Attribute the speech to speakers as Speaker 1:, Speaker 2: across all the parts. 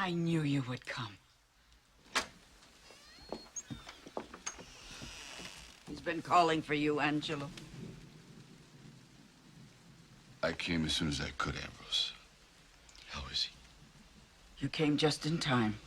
Speaker 1: I knew you would come. He's been calling for you, Angelo.
Speaker 2: I came as soon as I could, Ambrose. How is he?
Speaker 1: You came just in time.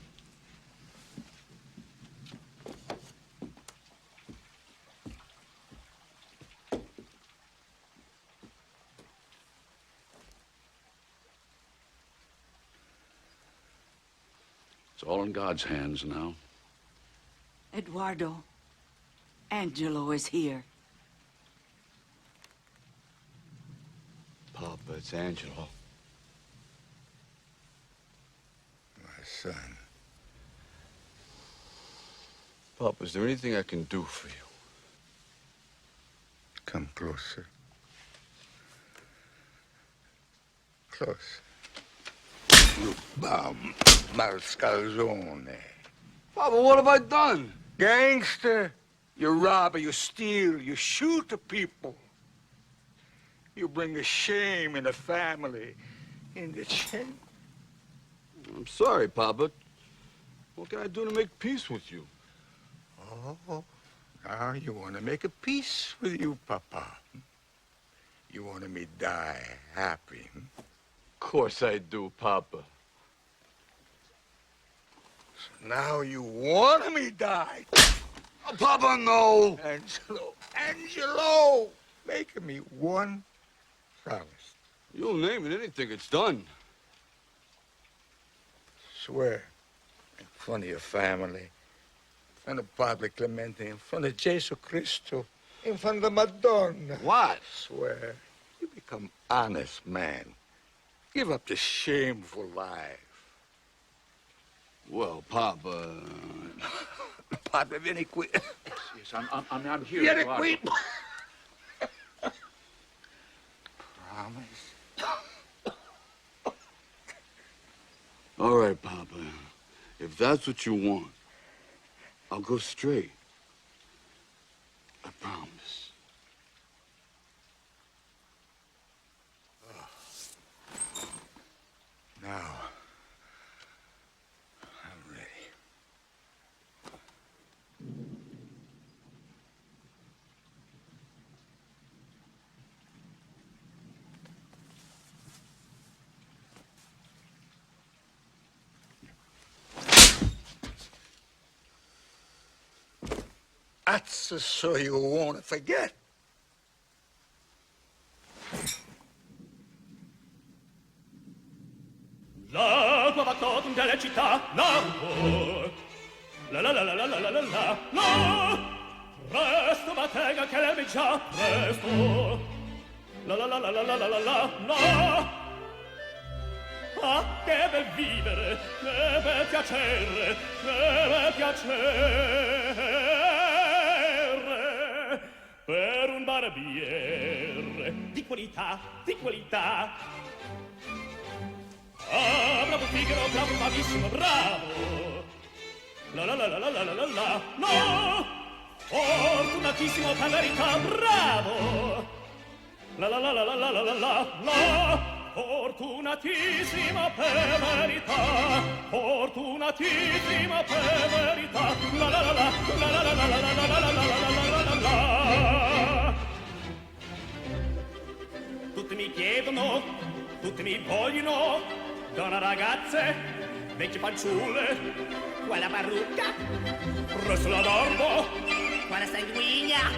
Speaker 3: It's all in God's hands now.
Speaker 1: Eduardo, Angelo is here.
Speaker 4: Papa, it's Angelo.
Speaker 2: My son.
Speaker 4: Papa, is there anything I can do for you?
Speaker 2: Come closer. Close. You mascalzone.
Speaker 4: Papa, what have I done?
Speaker 2: Gangster. You rob, you steal, you shoot the people. You bring a shame in the family, in the chain.
Speaker 4: I'm sorry, Papa. What can I do to make peace with you?
Speaker 2: Oh, now you want to make a peace with you, Papa. You want me die happy.
Speaker 4: Of course I do, Papa.
Speaker 2: So now you want me die.
Speaker 4: Oh, Papa, no!
Speaker 2: Angelo, make me one promise.
Speaker 4: You'll name it anything, it's done.
Speaker 2: Swear, in front of your family, in front of Padre Clemente, in front of Jesus Cristo, in front of Madonna.
Speaker 4: What?
Speaker 2: Swear, you become honest man. Give up the shameful life.
Speaker 4: Well, Papa...
Speaker 2: Padre, vieni qui.
Speaker 3: Yes, I'm here.
Speaker 2: Vieni
Speaker 3: Eduardo.
Speaker 2: qui. Promise.
Speaker 4: All right, Papa. If that's what you want, I'll go straight. I promise.
Speaker 2: Now, I'm ready. That's so you won't forget.
Speaker 5: La tua factotum delle città, la la la la la la la la la la la presto battega che le già presto la la la la la la la la la la ah, che bel vivere, che bel piacere, che bel piacere per un barbiere di qualità, di qualità. Ah, bravo Figaro, bravo, bravissimo, bravo. La la la la la la la la la. No! Fortunatissimo per verità, bravo. La la la la la la la la la la. Fortunatissimo per verità. Fortunatissimo per verità. La la la la la la la la la la la la la la la. Tutti mi chiedono, tutti mi vogliono. Donna ragazze, vecchie fanciulle, quella parrucca, rosso la barba, quella sanguigna,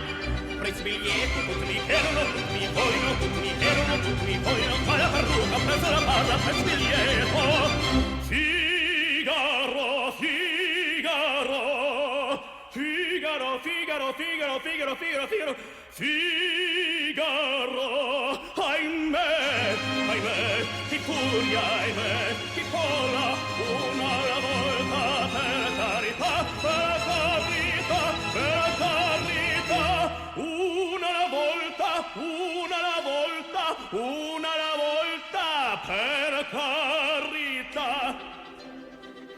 Speaker 5: prezzi biglietti, tutti mi chiedono, tutti mi vogliono, tutti mi chiedono, tutti mi vogliono, quella parrucca, prezzo la barba, prezzi biglietto. Figaro, Figaro, Figaro, Figaro, Figaro, Figaro, Figaro, Figaro, Figaro, ahimè, ahimè, chi furia, ahimè, chi cola, una alla volta, per carità, per carità, per carità, una alla volta, una alla volta, una alla volta, per carità.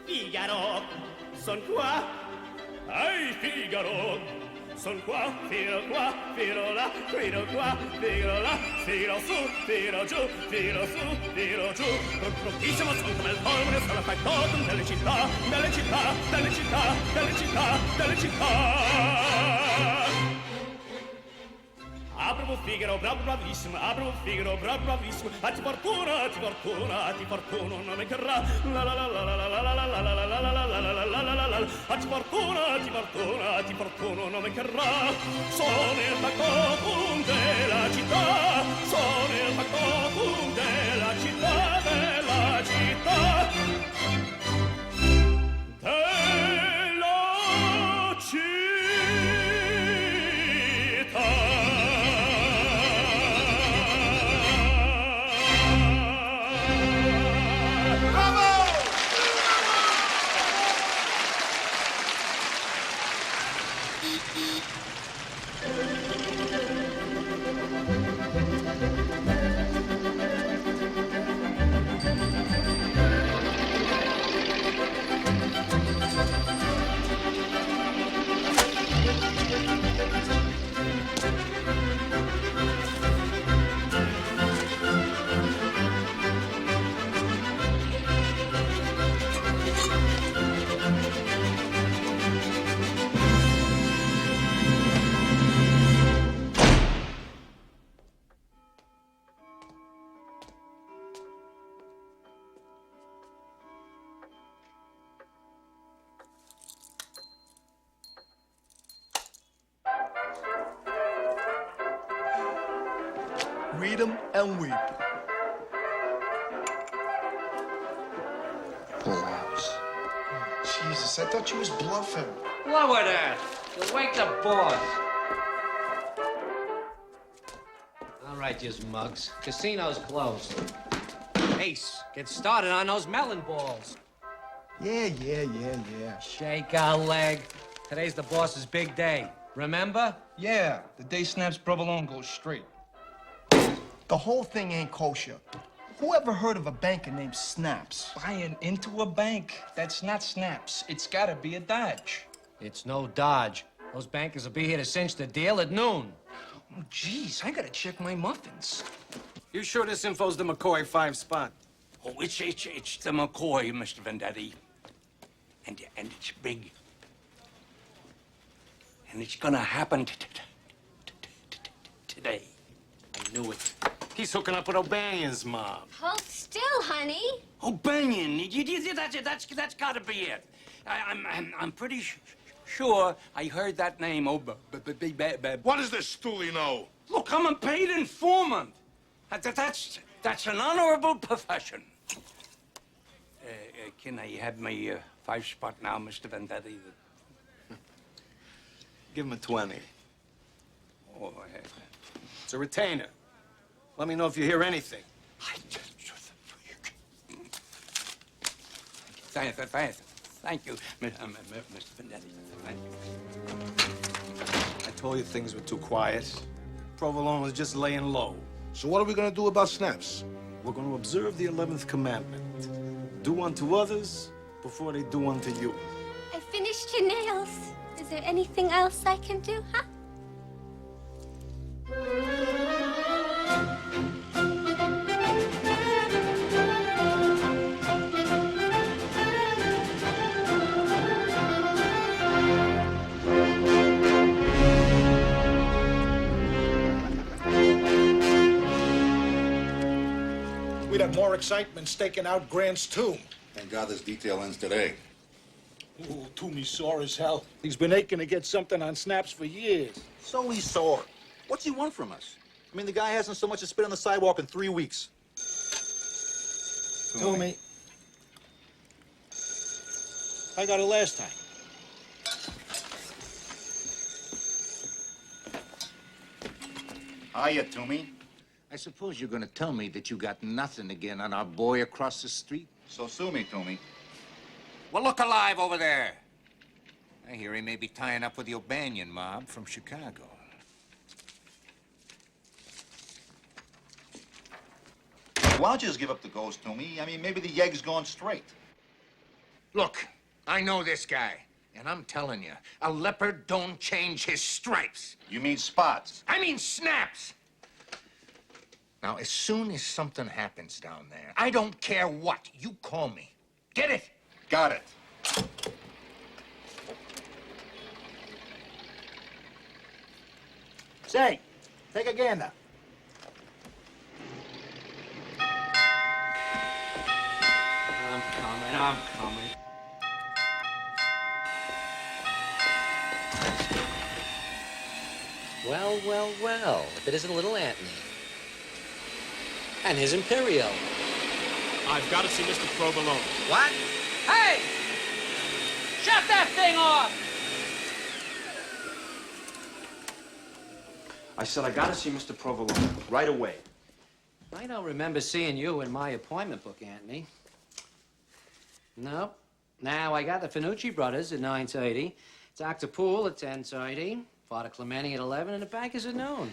Speaker 5: Figaro, son qua, ehi Figaro, Son qua, filo là, filo qua, filo là, filo su, filo giù, filo su, filo giù. Pochissimo son come il polvere sulla factotum delle città, delle città, delle città, delle città, delle città. Bravo Figaro, bravo bravissimo, bravo Figaro, bravo bravissimo. A ti fortuna, a ti fortuna, a ti fortuna, non micherrà. La la la la la la la la la la la la la la la la la la la. A ti fortuna, a ti fortuna, a ti fortuna, non micherrà. Sono il factotum della città, sono il factotum della città, della città. Della città.
Speaker 6: Read 'em and weep.
Speaker 7: Pullouts.
Speaker 6: Jesus, I thought you was bluffing.
Speaker 8: Lower that. You'll wake the boss. All right, you mugs. Casino's closed. Ace, get started on those melon balls.
Speaker 6: Yeah.
Speaker 8: Shake a leg. Today's the boss's big day. Remember?
Speaker 6: Yeah, the day Snaps provolone goes straight. The whole thing ain't kosher. Who ever heard of a banker named Snaps? Buying into a bank. That's not Snaps. It's gotta be a Dodge.
Speaker 8: It's no Dodge. Those bankers will be here to cinch the deal at noon.
Speaker 6: Oh, geez, I gotta check my muffins.
Speaker 9: You sure this info's the McCoy 5 spot?
Speaker 10: Oh, it's the McCoy, Mr. Vendetti. And it's big. And it's gonna happen today. I knew it.
Speaker 9: He's hooking up with O'Banion's mob.
Speaker 11: Hold still, honey.
Speaker 10: O'Banion, that's gotta be it. I'm pretty sure I heard that name.
Speaker 4: What does this stoolie know?
Speaker 10: Look, I'm a paid informant. That's an honorable profession. Can I have my 5 spot now, Mr. Vendetti?
Speaker 9: Give him a 20.
Speaker 10: Oh,
Speaker 9: It's a retainer. Let me know if you hear anything.
Speaker 10: Thank you, Mr. Vendetti. Thank you.
Speaker 9: I told you things were too quiet. Provolone was just laying low.
Speaker 4: So what are we gonna do about Snaps?
Speaker 9: We're going to observe the 11th commandment. Do unto others before they do unto you.
Speaker 11: I finished your nails. Is there anything else I can do, huh?
Speaker 2: We'd have more excitement staking out Grant's tomb.
Speaker 4: Thank God this detail ends today.
Speaker 2: Ooh, Toomey's sore as hell. He's been aching to get something on Snaps for years.
Speaker 12: So he's sore. What's he want from us? I mean, the guy hasn't so much as spit on the sidewalk in 3 weeks.
Speaker 2: Toomey. I got it last time.
Speaker 7: Hiya, Toomey. I suppose you're gonna tell me that you got nothing again on our boy across the street? So sue me, Toomey.
Speaker 10: Well, look alive over there.
Speaker 7: I hear he may be tying up with the O'Banion mob from Chicago.
Speaker 12: Why don't you just give up the ghost, Toomey? I mean, maybe the yegg's gone straight.
Speaker 7: Look, I know this guy, And I'm telling you, a leopard don't change his stripes.
Speaker 12: You mean spots?
Speaker 7: I mean snaps. Now, as soon as something happens down there, I don't care what, you call me. Get it?
Speaker 12: Got it. Say, take a gander.
Speaker 8: I'm coming. Well, well, well. If it isn't little Anthony. And his Imperial.
Speaker 5: I've got to see Mr. Provolone.
Speaker 8: What? Hey! Shut that thing off!
Speaker 6: I said I gotta see Mr. Provolone right away.
Speaker 8: I don't remember seeing you in my appointment book, Anthony. Nope. Now, I got the Finucci brothers at 9:30, Dr. Poole at 10:30, Father Clementi at 11, and the bankers at noon.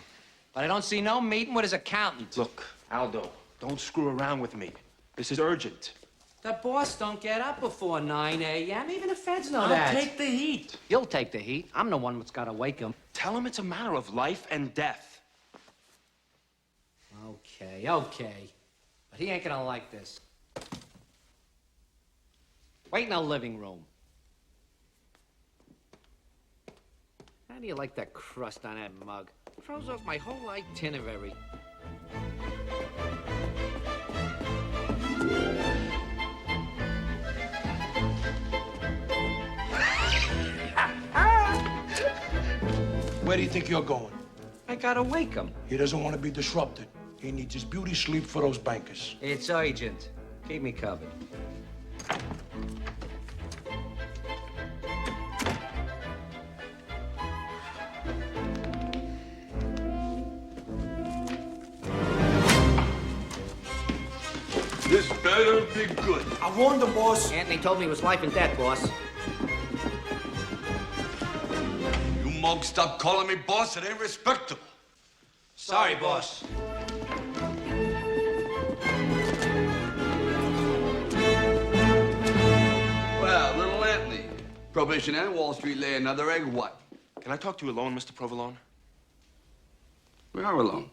Speaker 8: But I don't see no meeting with his accountant.
Speaker 6: Look, Aldo, don't screw around with me. This is urgent.
Speaker 8: The boss don't get up before 9 a.m. Even the feds know
Speaker 6: I'll
Speaker 8: that.
Speaker 6: take the heat.
Speaker 8: You'll take the heat. I'm the one that's got to wake him.
Speaker 6: Tell him it's a matter of life and death.
Speaker 8: Okay, okay. But he ain't gonna like this. Wait in the living room. How do you like that crust on that mug? Throws off my whole itinerary.
Speaker 9: Where do you think you're going?
Speaker 8: I gotta wake him.
Speaker 9: He doesn't want to be disrupted. He needs his beauty sleep for those bankers.
Speaker 8: It's urgent. Keep me covered.
Speaker 4: This better be good.
Speaker 9: I warned the boss.
Speaker 8: Anthony told me it was life and death, boss.
Speaker 4: You mugs stop calling me boss. It ain't respectable.
Speaker 8: Sorry, boss.
Speaker 4: Well, little Anthony. Probation and Wall Street lay another egg, what?
Speaker 6: Can I talk to you alone, Mr. Provolone?
Speaker 4: We are alone.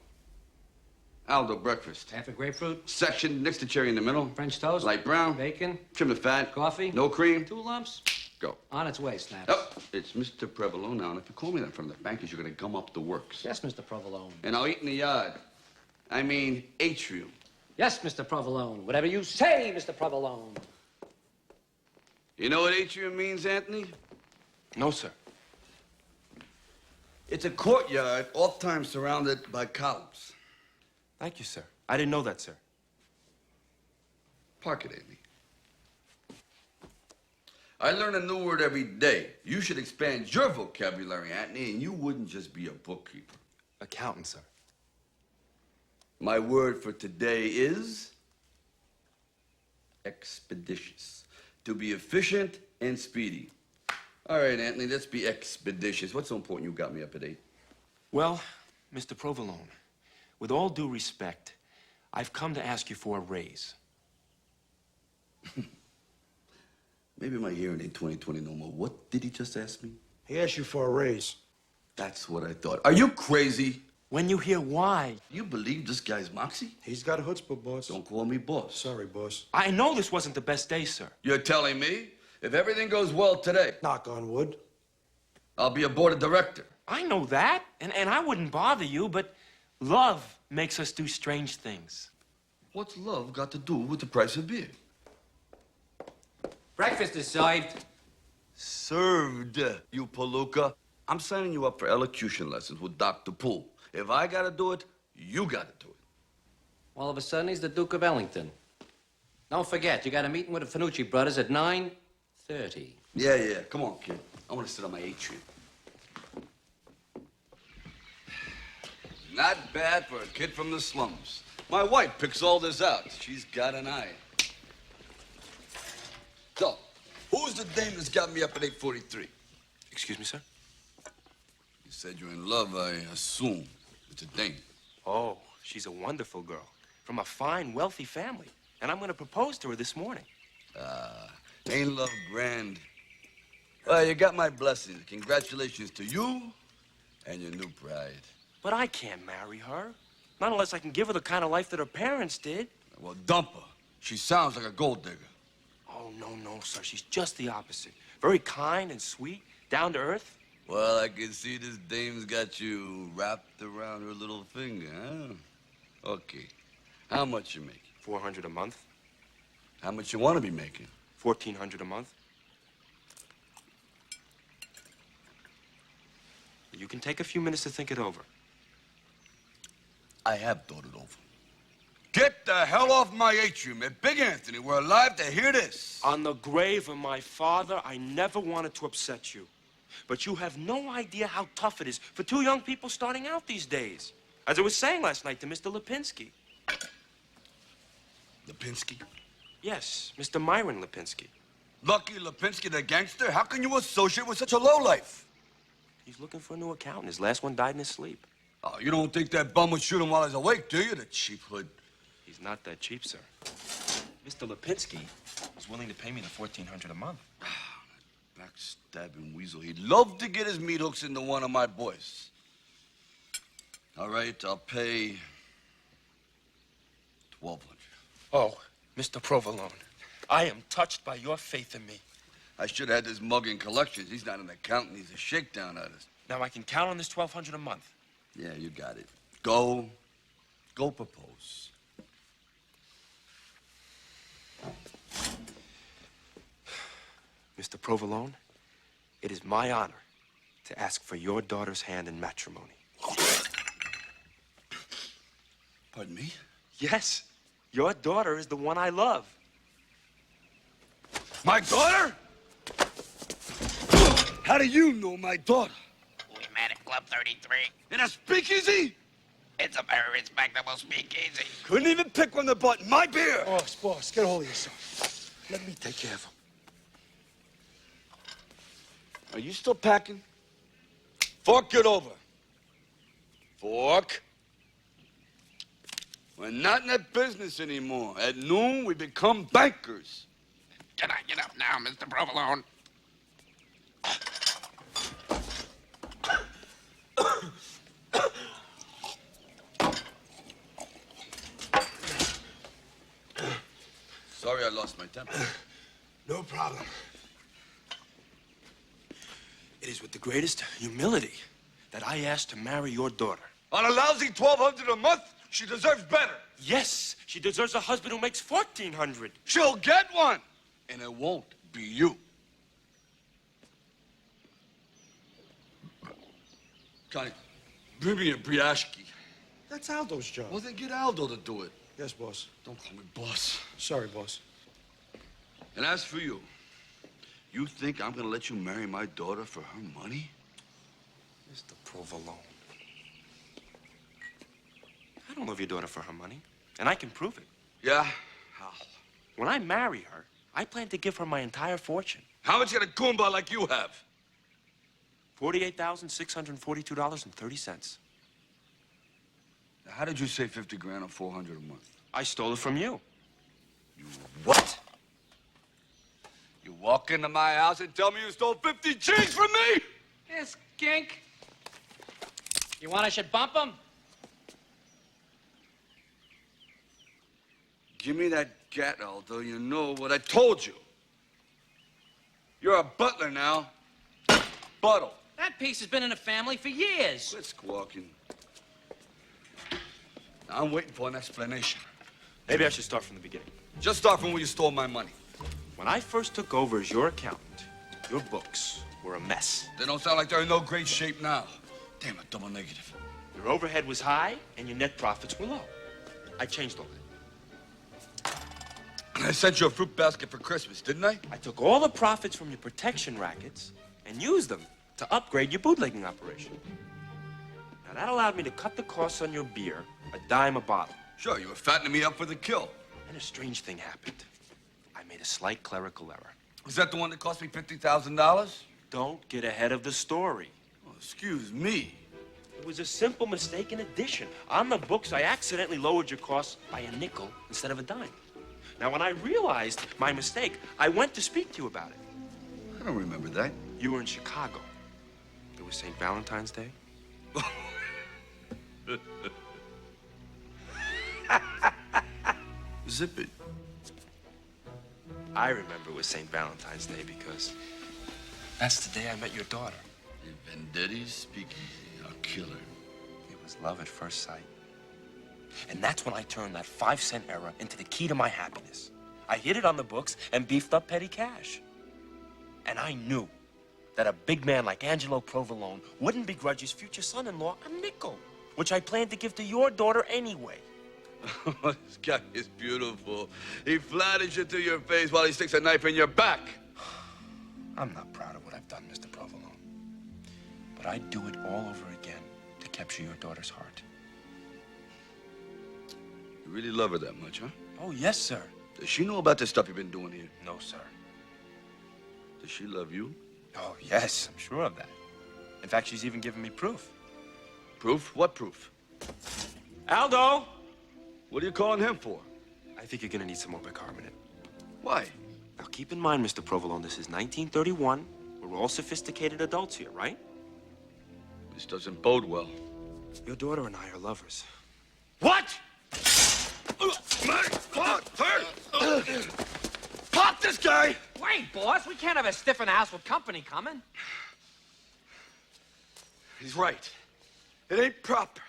Speaker 4: Aldo, breakfast.
Speaker 8: Half a grapefruit.
Speaker 4: Section, next to cherry in the middle.
Speaker 8: French toast.
Speaker 4: Light brown.
Speaker 8: Bacon.
Speaker 4: Trim the fat.
Speaker 8: Coffee.
Speaker 4: No cream.
Speaker 8: 2 lumps.
Speaker 4: Go.
Speaker 8: On its way, Snaps.
Speaker 4: Oh, it's Mr. Provolone now, and if you call me that from the bankers, you're gonna gum up the works.
Speaker 8: Yes, Mr. Provolone.
Speaker 4: And I'll eat in the yard. I mean, atrium.
Speaker 8: Yes, Mr. Provolone. Whatever you say, Mr. Provolone.
Speaker 4: You know what atrium means, Anthony?
Speaker 6: No, sir.
Speaker 4: It's a courtyard, oft-times surrounded by columns.
Speaker 6: Thank you, sir. I didn't know that, sir.
Speaker 4: Park it, Anthony. I learn a new word every day. You should expand your vocabulary, Anthony, and you wouldn't just be a bookkeeper.
Speaker 6: Accountant, sir.
Speaker 4: My word for today is expeditious. To be efficient and speedy. All right, Anthony, let's be expeditious. What's so important you got me up at 8?
Speaker 6: Well, Mr. Provolone, with all due respect, I've come to ask you for a raise.
Speaker 4: Maybe my hearing ain't 20/20 no more. What did he just ask me?
Speaker 9: He asked you for a raise.
Speaker 4: That's what I thought. Are you crazy?
Speaker 6: When you hear why.
Speaker 4: You believe this guy's moxie?
Speaker 9: He's got a chutzpah, boss.
Speaker 4: Don't call me boss.
Speaker 9: Sorry, boss.
Speaker 6: I know this wasn't the best day, sir.
Speaker 4: You're telling me if everything goes well today,
Speaker 9: Knock on wood.
Speaker 4: I'll be a board of director.
Speaker 6: I know that, and I wouldn't bother you, but love makes us do strange things.
Speaker 4: What's love got to do with the price of beer?
Speaker 8: Breakfast is served.
Speaker 4: Served, you palooka. I'm signing you up for elocution lessons with Dr. Poole. If I gotta do it, you gotta do it.
Speaker 8: All of a sudden, he's the Duke of Ellington. Don't forget, you got a meeting with the Finucci brothers at 9:30.
Speaker 4: Yeah. Come on, kid. I want to sit on my atrium. Not bad for a kid from the slums. My wife picks all this out. She's got an eye. So, who's the dame that's got me up at 8:43?
Speaker 6: Excuse me, sir?
Speaker 4: You said you're in love, I assume. It's a dame.
Speaker 6: Oh, she's a wonderful girl. From a fine, wealthy family. And I'm going to propose to her this morning.
Speaker 4: Ain't love grand Well, you got my blessings. Congratulations to you and your new bride.
Speaker 13: But I can't marry her. Not unless I can give her the kind of life that her parents did.
Speaker 4: Well, dump her. She sounds like a gold digger.
Speaker 13: Oh, no, sir. She's just the opposite. Very kind and sweet, down to earth.
Speaker 4: Well, I can see this dame's got you wrapped around her little finger, huh? Okay. How much you making?
Speaker 13: $400 a month.
Speaker 4: How much you want to be making?
Speaker 13: $1,400 a month. You can take a few minutes to think it over.
Speaker 4: I have thought it over. Get the hell off my atrium. If Big Anthony were alive to hear this.
Speaker 13: On the grave of my father, I never wanted to upset you. But you have no idea how tough it is for two young people starting out these days. As I was saying last night to Mr. Lipinski.
Speaker 4: Lipinski?
Speaker 13: Yes, Mr. Myron Lipinski.
Speaker 4: Lucky Lipinski, the gangster? How can you associate with such a lowlife?
Speaker 13: He's looking for a new accountant. His last one died in his sleep.
Speaker 4: Oh, you don't think that bum would shoot him while he's awake, do you? The cheap hood.
Speaker 13: He's not that cheap, sir. Mr. Lipinski was willing to pay me the $1,400 a month.
Speaker 4: Backstabbing weasel. He'd love to get his meat hooks into one of my boys. All right, I'll pay $1,200.
Speaker 13: Oh, Mr. Provolone, I am touched by your faith in me.
Speaker 4: I should have had this mug in collections. He's not an accountant. He's a shakedown artist.
Speaker 13: Now I can count on this $1,200 a month.
Speaker 4: Yeah, you got it. Go propose.
Speaker 13: Mr. Provolone, it is my honor to ask for your daughter's hand in matrimony.
Speaker 4: Pardon me?
Speaker 13: Yes, your daughter is the one I love.
Speaker 4: My daughter? How do you know my daughter?
Speaker 10: We met at Club 33.
Speaker 4: In a speakeasy?
Speaker 10: It's a very respectable speakeasy.
Speaker 4: Couldn't even pick one that bought my beer.
Speaker 6: Boss, get a hold of yourself. Let me take care of him.
Speaker 4: Are you still packing? Fork it over. Fork. We're not in that business anymore. At noon, we become bankers.
Speaker 10: Can I get up now, Mr. Provolone?
Speaker 4: Sorry I lost my temper.
Speaker 6: No problem.
Speaker 13: It is with the greatest humility that I ask to marry your daughter.
Speaker 4: On a lousy $1,200 a month, she deserves better.
Speaker 13: Yes, she deserves a husband who makes $1,400.
Speaker 4: She'll get one, and it won't be you. Connie, bring me a Briashki.
Speaker 6: That's Aldo's job.
Speaker 4: Well, then get Aldo to do it.
Speaker 6: Yes, boss.
Speaker 4: Don't call me boss.
Speaker 6: Sorry, boss.
Speaker 4: And as for you, you think I'm gonna let you marry my daughter for her money?
Speaker 13: Mr. Provolone. I don't love your daughter for her money, and I can prove it.
Speaker 4: Yeah? How?
Speaker 13: When I marry her, I plan to give her my entire fortune.
Speaker 4: How much can a goomba like you have?
Speaker 13: $48,642.30.
Speaker 4: Now, how did you say 50 grand or 400 a month?
Speaker 13: I stole it from you.
Speaker 4: You what? You walk into my house and tell me you stole 50 G's from me?
Speaker 8: Yes, Gink. You want I should bump him?
Speaker 4: Give me that gat, Aldo. You know what I told you. You're a butler now. Buttle.
Speaker 8: That piece has been in the family for years.
Speaker 4: Quit squawking. Now, I'm waiting for an explanation.
Speaker 13: Maybe I should start from the beginning.
Speaker 4: Just start from where you stole my money.
Speaker 13: When I first took over as your accountant, your books were a mess.
Speaker 4: They don't sound like they're in no great shape now. Damn, a double negative.
Speaker 13: Your overhead was high, and your net profits were low. I changed all that.
Speaker 4: I sent you a fruit basket for Christmas, didn't I?
Speaker 13: I took all the profits from your protection rackets and used them to upgrade your bootlegging operation. Now, that allowed me to cut the costs on your beer a dime a bottle.
Speaker 4: Sure, you were fattening me up for the kill.
Speaker 13: And a strange thing happened. I made a slight clerical error.
Speaker 4: Was that the one that cost me $50,000?
Speaker 13: Don't get ahead of the story.
Speaker 4: Oh, excuse me.
Speaker 13: It was a simple mistake in addition. On the books, I accidentally lowered your costs by a nickel instead of a dime. Now, when I realized my mistake, I went to speak to you about it.
Speaker 4: I don't remember that.
Speaker 13: you were in Chicago. It was St. Valentine's Day.
Speaker 4: Zip it.
Speaker 13: I remember it was St. Valentine's Day because that's the day I met your daughter.
Speaker 4: Vendetti's speakeasy. I'll kill her.
Speaker 13: It was love at first sight. And that's when I turned that 5-cent era into the key to my happiness. I hid it on the books and beefed up petty cash. And I knew that a big man like Angelo Provolone wouldn't begrudge his future son-in-law a nickel, which I planned to give to your daughter anyway.
Speaker 4: This guy is beautiful. He flatters you to your face while he sticks a knife in your back.
Speaker 13: I'm not proud of what I've done, Mr. Provolone. But I'd do it all over again to capture your daughter's heart.
Speaker 4: You really love her that much, huh?
Speaker 13: Oh, yes, sir.
Speaker 4: Does she know about the stuff you've been doing here?
Speaker 13: No, sir.
Speaker 4: Does she love you?
Speaker 13: Oh, yes, I'm sure of that. In fact, she's even given me proof.
Speaker 4: Proof? What proof?
Speaker 13: Aldo!
Speaker 4: What are you calling him for?
Speaker 13: I think you're gonna need some more bicarbonate.
Speaker 4: Why?
Speaker 13: Now, keep in mind, Mr. Provolone, this is 1931. We're all sophisticated adults here, right?
Speaker 4: This doesn't bode well.
Speaker 13: Your daughter and I are lovers.
Speaker 4: What? Pop this guy!
Speaker 8: Wait, boss, we can't have a stiff in the house with company coming.
Speaker 4: He's right. It ain't proper.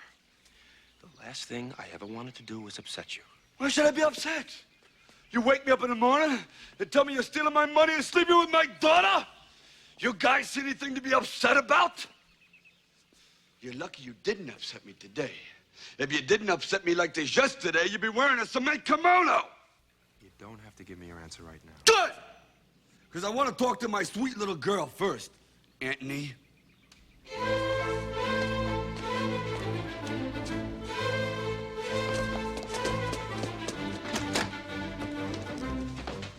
Speaker 13: The last thing I ever wanted to do was upset you.
Speaker 4: Why should I be upset? You wake me up in the morning and tell me you're stealing my money and sleeping with my daughter? You guys see anything to be upset about? You're lucky you didn't upset me today. If you didn't upset me like this yesterday, you'd be wearing a cement kimono.
Speaker 13: You don't have to give me your answer right now.
Speaker 4: Good! Because I want to talk to my sweet little girl first. Anthony.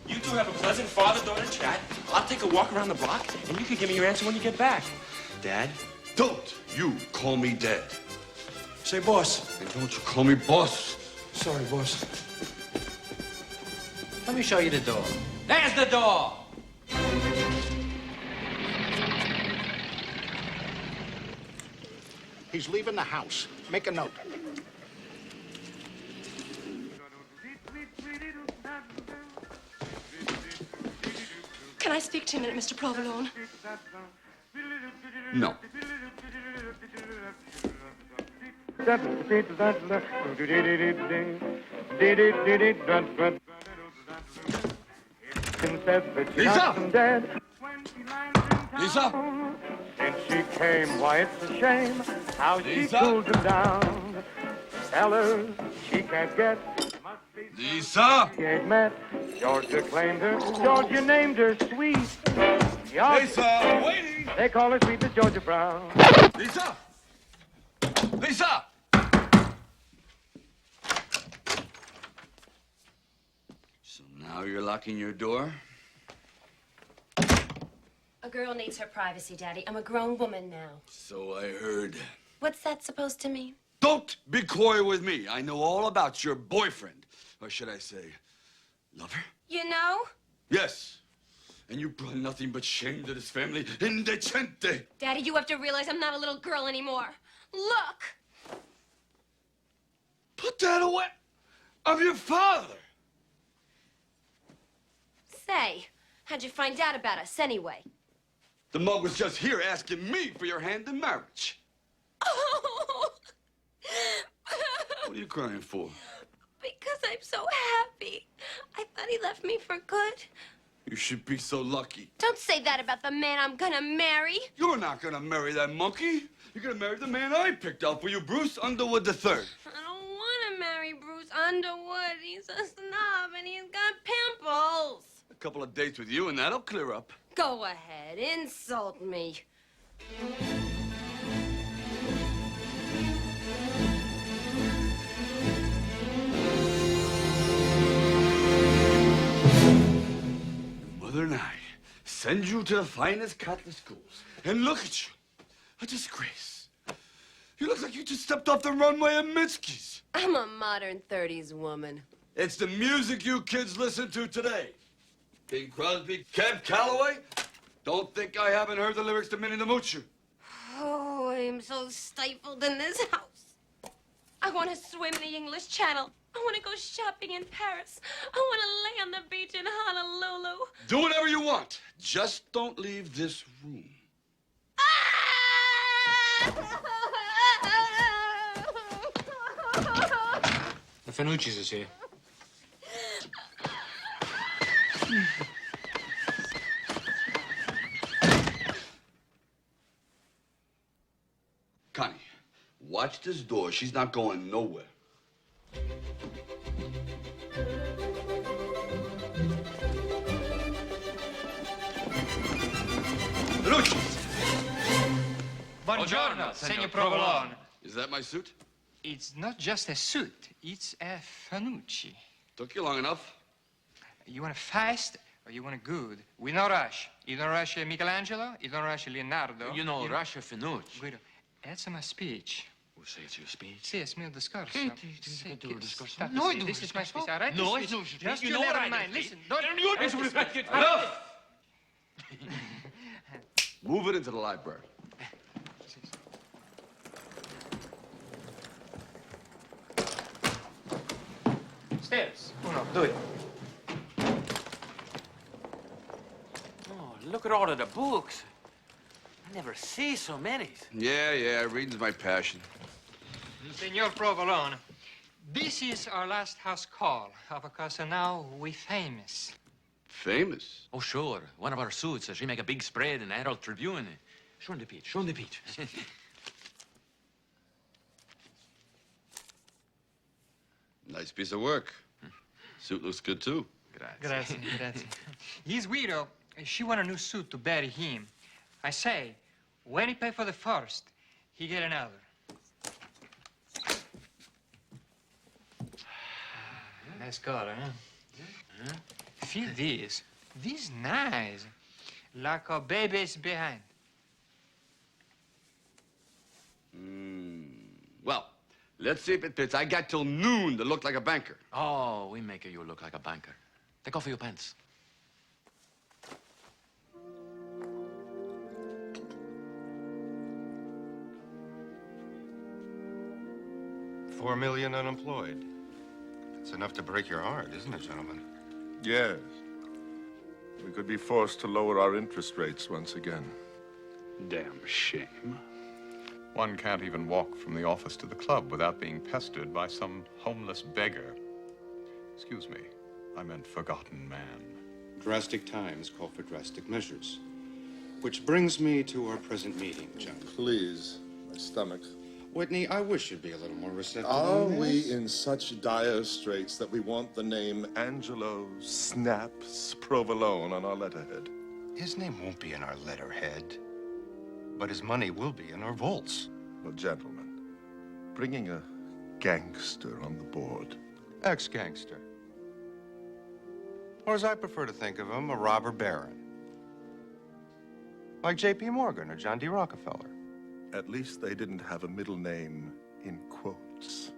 Speaker 13: You two have a pleasant father-daughter chat. I'll take a walk around the block, and you can give me your answer when you get back. Dad?
Speaker 4: Don't you call me Dad.
Speaker 6: Say, boss.
Speaker 4: And don't you call me boss.
Speaker 6: Sorry, boss.
Speaker 8: Let me show you the door. There's the door!
Speaker 14: He's leaving the house. Make a note.
Speaker 11: Can I speak to you a minute, Mr. Provolone?
Speaker 4: No. Lisa! Lisa!
Speaker 15: Since she came, why, it's a shame how she
Speaker 4: Lisa?
Speaker 15: cools him down. Tell her she can't get.
Speaker 4: Lisa!
Speaker 15: She ain't met. Georgia claimed her. Georgia named her Sweet.
Speaker 4: Lisa, I'm waiting!
Speaker 15: They call her Sweet the Georgia Brown.
Speaker 4: Lisa! Lisa! So now you're locking your door?
Speaker 11: A girl needs her privacy, Daddy. I'm a grown woman now.
Speaker 4: So I heard.
Speaker 11: What's that supposed to mean?
Speaker 4: Don't be coy with me. I know all about your boyfriend. Or should I say, lover?
Speaker 11: You know?
Speaker 4: Yes. And you brought nothing but shame to this family. Indecente.
Speaker 11: Daddy, you have to realize I'm not a little girl anymore. Look!
Speaker 4: Put that away. I'm your father.
Speaker 11: Say, how'd you find out about us anyway?
Speaker 4: The mug was just here asking me for your hand in marriage.
Speaker 11: Oh!
Speaker 4: What are you crying for?
Speaker 11: Because I'm so happy. I thought he left me for good.
Speaker 4: You should be so lucky.
Speaker 11: Don't say that about the man I'm gonna marry.
Speaker 4: You're not gonna marry that monkey. You're gonna marry the man I picked out for you, Bruce Underwood III.
Speaker 11: I don't want to marry Bruce Underwood. He's a snob and he's got pimples.
Speaker 4: A couple of dates with you and that'll clear up.
Speaker 11: Go ahead, insult me.
Speaker 4: Mother and I send you to the finest Catholic schools. And look at you. A disgrace. You look like you just stepped off the runway at Mitski's.
Speaker 11: I'm a modern 30s woman.
Speaker 4: It's the music you kids listen to today. Bing Crosby, Cab Calloway, Don't think I haven't heard the lyrics to Minnie the Moocher.
Speaker 11: Oh, I'm so stifled in this house. I want to swim the English Channel. I want to go shopping in Paris. I want to lay on the beach in Honolulu.
Speaker 4: Do whatever you want. Just don't leave this room.
Speaker 8: The Finucci's is here.
Speaker 4: Connie, watch this door. She's not going nowhere. Finucci!
Speaker 7: Buongiorno, Senor Provolone.
Speaker 4: Is that my suit?
Speaker 7: It's not just a suit, it's a Finucci.
Speaker 4: Took you long enough.
Speaker 7: You want it fast or you want it good? We no rush. You don't rush Michelangelo, you don't rush Leonardo.
Speaker 13: You know, Russia Finucci.
Speaker 7: Guido, that's my speech.
Speaker 13: Who say it's your speech?
Speaker 7: Sì, è mio discorso.
Speaker 13: Sì, tu discorso.
Speaker 7: No, this is my speech, all right?
Speaker 13: No,
Speaker 7: This
Speaker 13: it's
Speaker 7: is-
Speaker 13: no,
Speaker 7: Just
Speaker 13: you
Speaker 7: you
Speaker 13: know
Speaker 7: let
Speaker 13: what
Speaker 7: him
Speaker 13: I
Speaker 7: mind.
Speaker 13: think.
Speaker 7: Listen, don't...
Speaker 4: Enough! Move it into the library.
Speaker 7: Stairs. Uno, due.
Speaker 10: Oh, look at all of the books. I never see so many.
Speaker 4: Yeah, reading's my passion.
Speaker 7: Senor Provolone, this is our last house call. Because now we famous.
Speaker 4: Famous?
Speaker 13: Oh, sure. One of our suits, she make a big spread in the Herald Tribune. Show him the page, show him the page.
Speaker 4: Nice piece of work. Suit looks good, too.
Speaker 7: Grazie, grazie. His widow, she want a new suit to bury him. I say, when he pay for the first, he get another. Nice color, huh? Feel this. This nice. Like a baby's behind.
Speaker 4: Well, let's see if it fits. I got till noon to look like a banker.
Speaker 13: Oh, we make you look like a banker. Take off your pants.
Speaker 16: $4 million unemployed. It's enough to break your heart, isn't it, gentlemen?
Speaker 17: Yes. We could be forced to lower our interest rates once again.
Speaker 3: Damn shame. One can't even walk from the office to the club without being pestered by some homeless beggar. Excuse me, I meant forgotten man.
Speaker 18: Drastic times call for drastic measures. Which brings me to our present meeting, gentlemen.
Speaker 17: Please, my stomach.
Speaker 18: Whitney, I wish you'd be a little more receptive.
Speaker 17: Are
Speaker 18: on
Speaker 17: we
Speaker 18: this.
Speaker 17: in such dire straits that we want the name Angelo Snaps Provolone on our letterhead?
Speaker 16: His name won't be in our letterhead, but his money will be in our vaults.
Speaker 17: Well, gentlemen, bringing a gangster on the board.
Speaker 16: Ex-gangster. Or as I prefer to think of him, a robber baron. Like J.P. Morgan or John D. Rockefeller.
Speaker 17: At least they didn't have a middle name in quotes.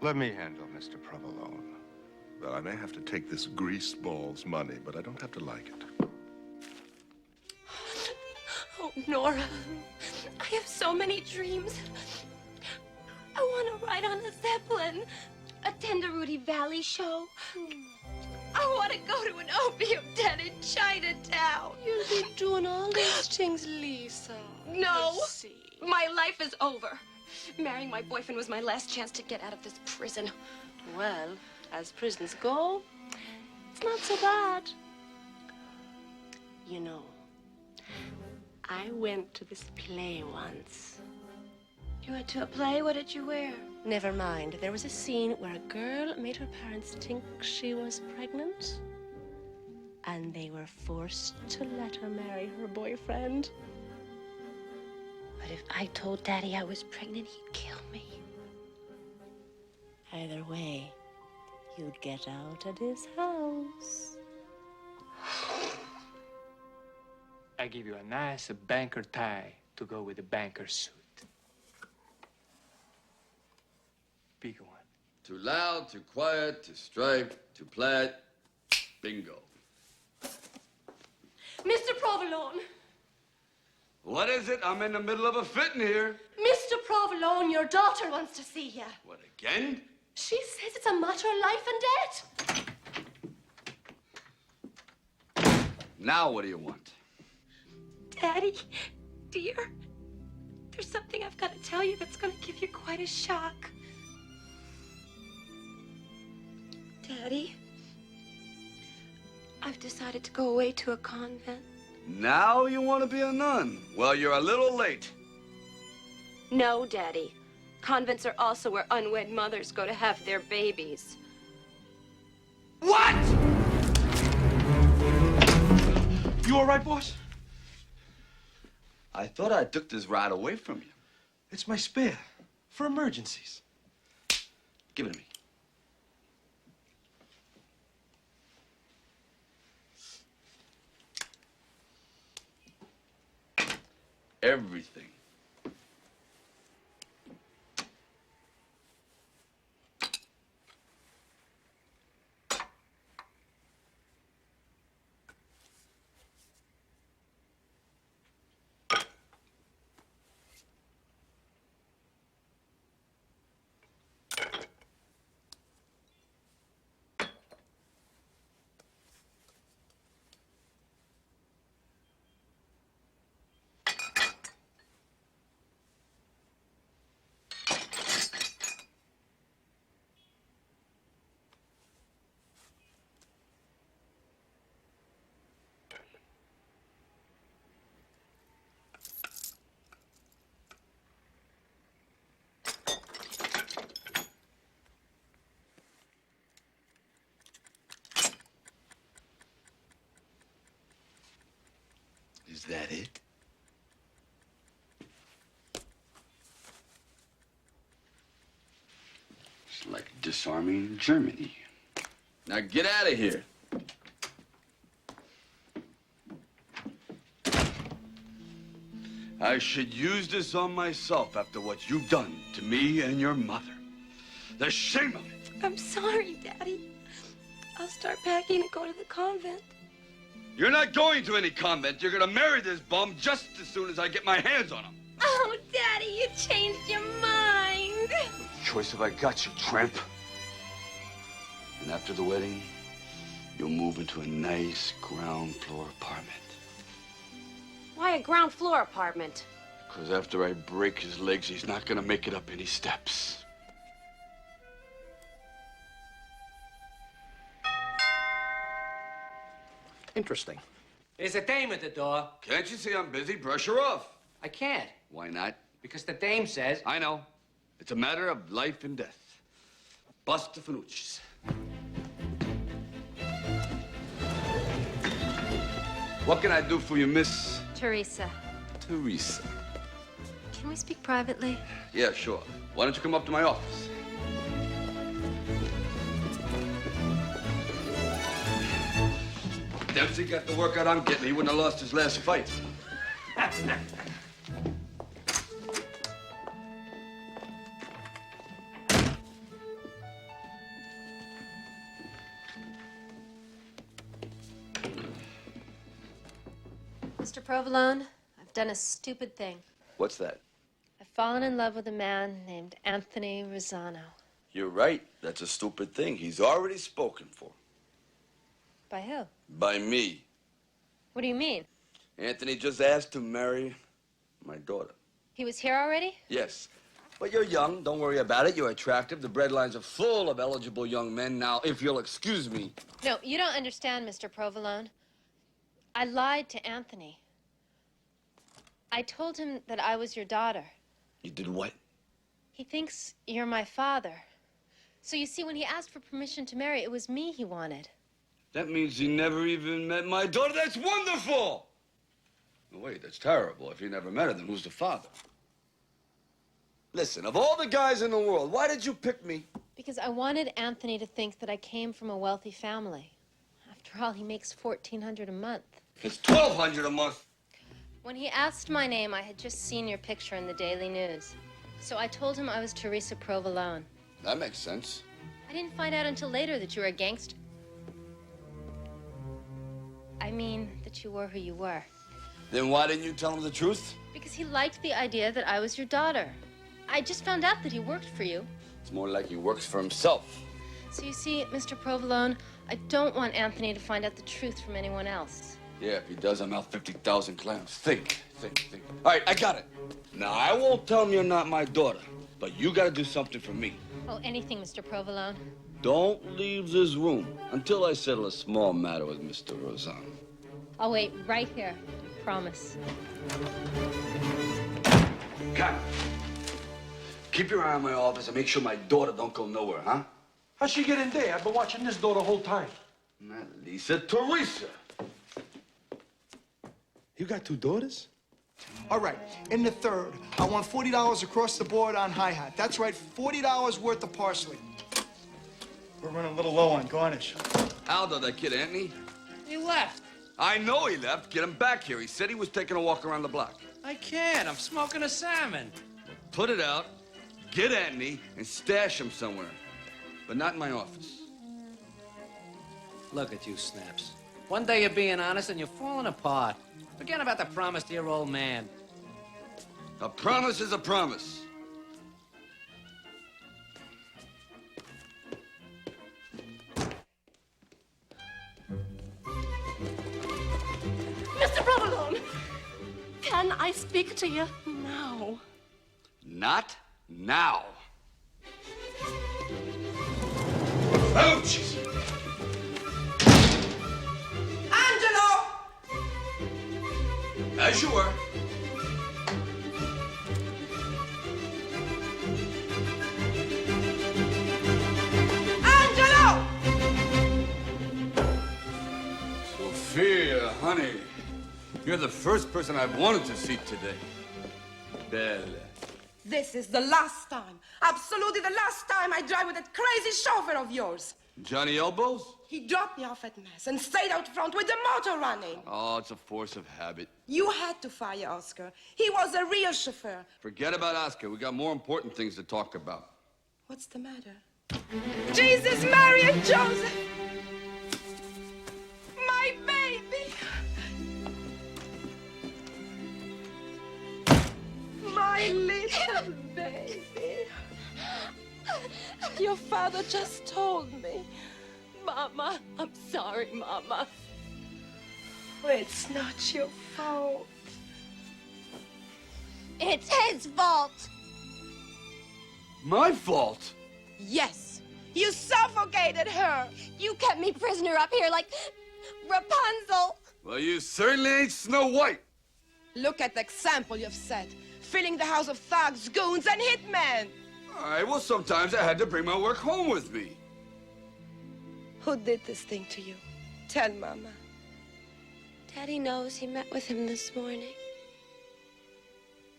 Speaker 16: Let me handle Mr. Provolone.
Speaker 17: Well, I may have to take this greaseball's money, but I don't have to like it.
Speaker 11: Oh, Nora, I have so many dreams. I want to ride on a Zeppelin, attend a Rudy Valley show. I want to go to an opium den in Chinatown.
Speaker 19: You'll be doing all these things, Lisa.
Speaker 11: No,
Speaker 19: Let's see.
Speaker 11: my life is over. Marrying my boyfriend was my last chance to get out of this prison.
Speaker 19: Well, as prisons go, it's not so bad. You know, I went to this play once.
Speaker 11: You went to a play? What did you wear?
Speaker 19: Never mind. There was a scene where a girl made her parents think she was pregnant, and they were forced to let her marry her boyfriend.
Speaker 11: But if I told Daddy I was pregnant, he'd kill me.
Speaker 19: Either way, you'd get out of this house.
Speaker 7: I give you a nice banker tie to go with a banker suit. Big one.
Speaker 4: Too loud, too quiet, too striped, too plaid. Bingo.
Speaker 11: Mr.
Speaker 19: Provolone!
Speaker 4: What is it? I'm in the middle of a fit in here.
Speaker 19: Mr. Provolone, your daughter wants to see you.
Speaker 4: What, again?
Speaker 19: She says it's a matter of life and death.
Speaker 4: Now what do you want?
Speaker 11: Daddy, dear, there's something I've got to tell you that's going to give you quite a shock. Daddy, I've decided to go away to a convent.
Speaker 4: Now you want to be a nun? Well, you're a little late.
Speaker 11: No, Daddy. Convents are also where unwed mothers go to have their babies.
Speaker 4: What?
Speaker 6: You all right, boss?
Speaker 4: I thought I took this rod away from you.
Speaker 6: It's my spare for emergencies.
Speaker 4: Give it to me. Everything. Is that it? It's like disarming Germany. Now get out of here. I should use this on myself after what you've done to me and your mother. The shame of it.
Speaker 11: I'm sorry, Daddy. I'll start packing and go to the convent.
Speaker 4: You're not going to any convent. You're gonna marry this bum just as soon as I get my hands on him.
Speaker 11: Oh, Daddy, you changed your mind.
Speaker 4: Choice have I got, you tramp? And after the wedding, you'll move into a nice ground floor apartment.
Speaker 11: Why a ground floor apartment?
Speaker 4: Because after I break his legs, he's not gonna make it up any steps.
Speaker 12: Interesting.
Speaker 8: There's a dame at the door.
Speaker 4: Can't you see I'm busy? Brush her off.
Speaker 8: I can't.
Speaker 4: Why not?
Speaker 8: Because the dame says...
Speaker 4: I know. It's a matter of life and death. Bust the Finucci's. What can I do for you, Miss
Speaker 11: Teresa,
Speaker 4: Teresa?
Speaker 11: can we speak privately?
Speaker 4: Yeah, sure. Why don't you come up to my office? Dempsey got the workout I'm getting. He wouldn't have lost his last fight.
Speaker 11: Mr. Provolone, I've done a stupid thing.
Speaker 4: What's that?
Speaker 11: I've fallen in love with a man named Anthony Rosano.
Speaker 4: You're right. That's a stupid thing. He's already spoken for.
Speaker 11: By who?
Speaker 4: By me.
Speaker 11: What do you mean?
Speaker 4: Anthony just asked to marry my daughter.
Speaker 11: He was here already?
Speaker 4: Yes. But you're young. Don't worry about it. You're attractive. The breadlines are full of eligible young men. Now, if you'll excuse me.
Speaker 11: No, you don't understand, Mr. Provolone. I lied to Anthony. I told him that I was your daughter.
Speaker 4: You did what?
Speaker 11: He thinks you're my father. So you see, when he asked for permission to marry, it was me he wanted.
Speaker 4: That means he never even met my daughter. That's wonderful! No, wait, that's terrible. If he never met her, then who's the father? Listen, of all the guys in the world, why did you pick me?
Speaker 11: Because I wanted Anthony to think that I came from a wealthy family. After all, he makes $1,400 a month.
Speaker 4: It's $1,200 a month.
Speaker 11: When he asked my name, I had just seen your picture in the Daily News. So I told him I was Teresa Provolone.
Speaker 4: That makes sense.
Speaker 11: I didn't find out until later that you were a gangster. I mean, that you were who you were.
Speaker 20: Then why didn't you tell him the truth?
Speaker 21: Because he liked the idea that I was your daughter. I just found out that he worked for you.
Speaker 20: It's more like he works for himself.
Speaker 21: So you see, Mr. Provolone, I don't want Anthony to find out the truth from anyone else.
Speaker 20: Yeah, if he does, I'm out 50,000 clams. Think. All right, I got it. Now, I won't tell him you're not my daughter, but you gotta do something for me.
Speaker 21: Oh, anything, Mr. Provolone.
Speaker 20: Don't leave this room until I settle a small matter with Mr. Rosan.
Speaker 21: I'll wait right here. Promise.
Speaker 20: Cut. Keep your eye on my office and make sure my daughter don't go nowhere, huh?
Speaker 6: How'd she get in there? I've been watching this door the whole time.
Speaker 20: Not Lisa, Teresa.
Speaker 9: You got two daughters?
Speaker 6: All right, in the third, I want $40 across the board on hi-hat. That's right, $40 worth of parsley. We're running a little low on garnish.
Speaker 20: Aldo, that kid Anthony?
Speaker 8: He left.
Speaker 20: I know he left. Get him back here. He said he was taking a walk around the block.
Speaker 8: I can't. I'm smoking a salmon.
Speaker 20: Put it out, get Anthony, and stash him somewhere. But not in my office.
Speaker 8: Look at you, Snaps. One day you're being honest and you're falling apart. Forget about the promise to your old man.
Speaker 20: A promise is a promise.
Speaker 19: Mr. Provolone, can I speak to you now?
Speaker 20: Not now.
Speaker 6: Oh, jeez.
Speaker 22: Angelo!
Speaker 20: As you were.
Speaker 22: Angelo!
Speaker 20: Sophia, honey, you're the first person I've wanted to see today. Belle.
Speaker 22: This is the last time, absolutely the last time I drive with that crazy chauffeur of yours.
Speaker 20: Johnny Elbows?
Speaker 22: He dropped me off at Mass and stayed out front with the motor running.
Speaker 20: Oh, it's a force of habit.
Speaker 22: You had to fire Oscar. He was a real chauffeur.
Speaker 20: Forget about Oscar. We got more important things to talk about.
Speaker 22: What's the matter? Jesus, Mary, and Joseph! My baby! My little baby. Your father just told me. Mama, I'm sorry, Mama. It's not your fault.
Speaker 11: It's his fault.
Speaker 20: My fault?
Speaker 22: Yes. You suffocated her.
Speaker 11: You kept me prisoner up here like Rapunzel.
Speaker 20: Well, you certainly ain't Snow White.
Speaker 22: Look at the example you've set. Filling the house of thugs, goons, and hitmen.
Speaker 20: All right, well, sometimes I had to bring my work home with me.
Speaker 22: Who did this thing to you? Tell Mama.
Speaker 11: Daddy knows he met with him this morning.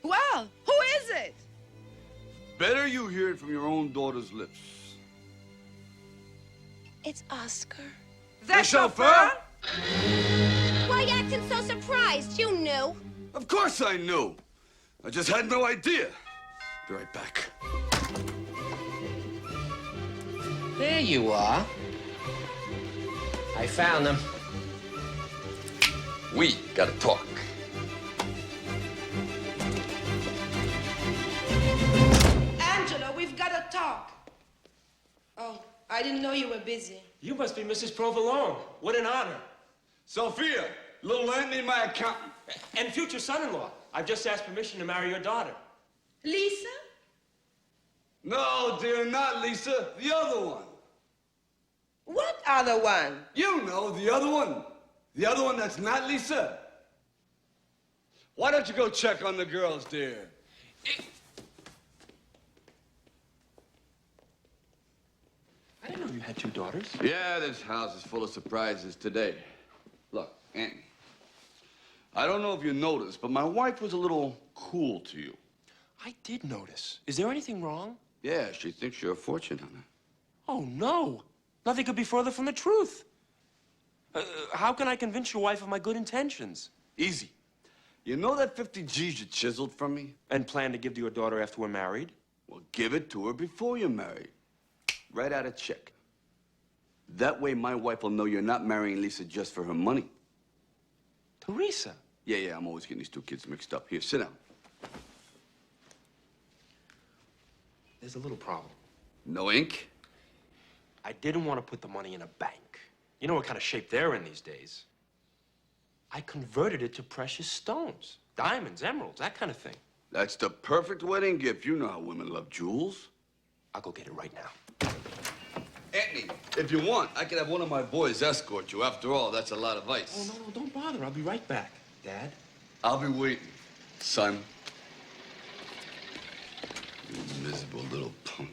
Speaker 22: Well, who is it?
Speaker 20: Better you hear it from your own daughter's lips.
Speaker 11: It's Oscar.
Speaker 22: The chauffeur?
Speaker 11: Why you acting so surprised? You knew.
Speaker 20: Of course I knew. I just had no idea. Be right back.
Speaker 8: There you are. I found them.
Speaker 20: We gotta talk.
Speaker 22: Angela, we've got to talk. Oh, I didn't know you were busy.
Speaker 5: You must be Mrs. Provolone. What an honor.
Speaker 20: Sophia, little Anthony, my accountant.
Speaker 5: And future son-in-law. I've just asked permission to marry your daughter.
Speaker 22: Lisa?
Speaker 20: No, dear, not Lisa. The other one.
Speaker 22: What other one?
Speaker 20: You know, the other one. The other one that's not Lisa. Why don't you go check on the girls, dear?
Speaker 13: I didn't know you had two daughters.
Speaker 20: Yeah, this house is full of surprises today. Look, Anthony, I don't know if you noticed, but my wife was a little cool to you.
Speaker 13: I did notice. Is there anything wrong?
Speaker 20: Yeah, she thinks you're a fortune hunter.
Speaker 13: Oh, no. Nothing could be further from the truth. How can I convince your wife of my good intentions?
Speaker 20: Easy. You know that 50 G's you chiseled from me?
Speaker 13: And plan to give to your daughter after we're married?
Speaker 20: Well, give it to her before you're married. Write out a check. That way my wife will know you're not marrying Lisa just for her money.
Speaker 13: Teresa.
Speaker 20: Yeah, I'm always getting these two kids mixed up. Here, sit down.
Speaker 13: There's a little problem.
Speaker 20: No ink?
Speaker 13: I didn't want to put the money in a bank. You know what kind of shape they're in these days. I converted it to precious stones. Diamonds, emeralds, that kind of thing.
Speaker 20: That's the perfect wedding gift. You know how women love jewels.
Speaker 13: I'll go get it right now.
Speaker 20: Anthony, if you want, I could have one of my boys escort you. After all, that's a lot of ice.
Speaker 13: Oh, no, don't bother. I'll be right back, Dad.
Speaker 20: I'll be waiting, son. You miserable little punk.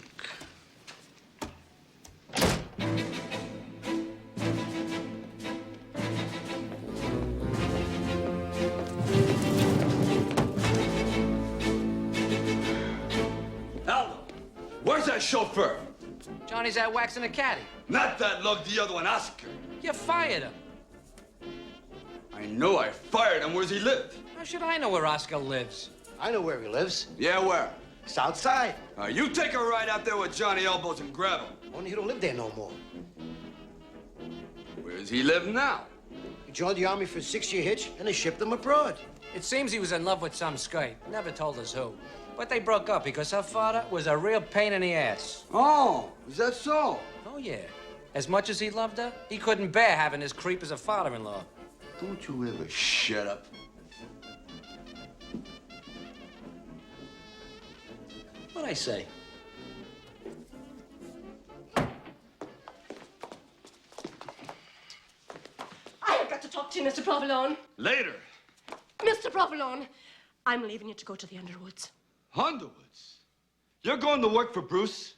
Speaker 20: Aldo, where's that chauffeur?
Speaker 8: Johnny's out waxing a caddy.
Speaker 20: Not that lug, the other one, Oscar.
Speaker 8: You fired him.
Speaker 20: I know I fired him. Where's he live?
Speaker 8: How should I know where Oscar lives?
Speaker 14: I know where he lives.
Speaker 20: Yeah, where?
Speaker 14: South side.
Speaker 20: You take a ride out there with Johnny Elbows and grab him.
Speaker 14: Only he don't live there no more.
Speaker 20: Where does he live now?
Speaker 14: He joined the army for a 6-year hitch, and they shipped him abroad.
Speaker 8: It seems he was in love with some skate. Never told us who. But they broke up because her father was a real pain in the ass.
Speaker 20: Oh, is that so?
Speaker 8: Oh, yeah. As much as he loved her, he couldn't bear having his creep as a father-in-law.
Speaker 20: Don't you ever shut up.
Speaker 8: What'd I say?
Speaker 22: I have got to talk to you, Mr. Provolone.
Speaker 20: Later.
Speaker 22: Mr. Provolone, I'm leaving you to go to the Underwoods.
Speaker 20: Underwoods? You're going to work for Bruce?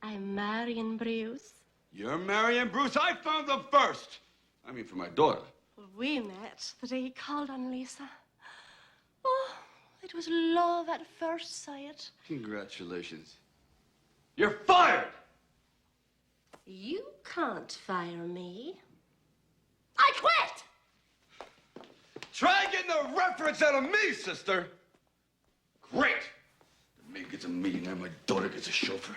Speaker 22: I'm marrying Bruce.
Speaker 20: You're marrying Bruce? I found him first. I mean, for my daughter.
Speaker 22: We met the day he called on Lisa. Oh, it was love at first sight.
Speaker 20: Congratulations. You're fired!
Speaker 22: You can't fire me. I quit!
Speaker 20: Try getting a reference out of me, sister. Great. The maid gets a meeting and my daughter gets a chauffeur.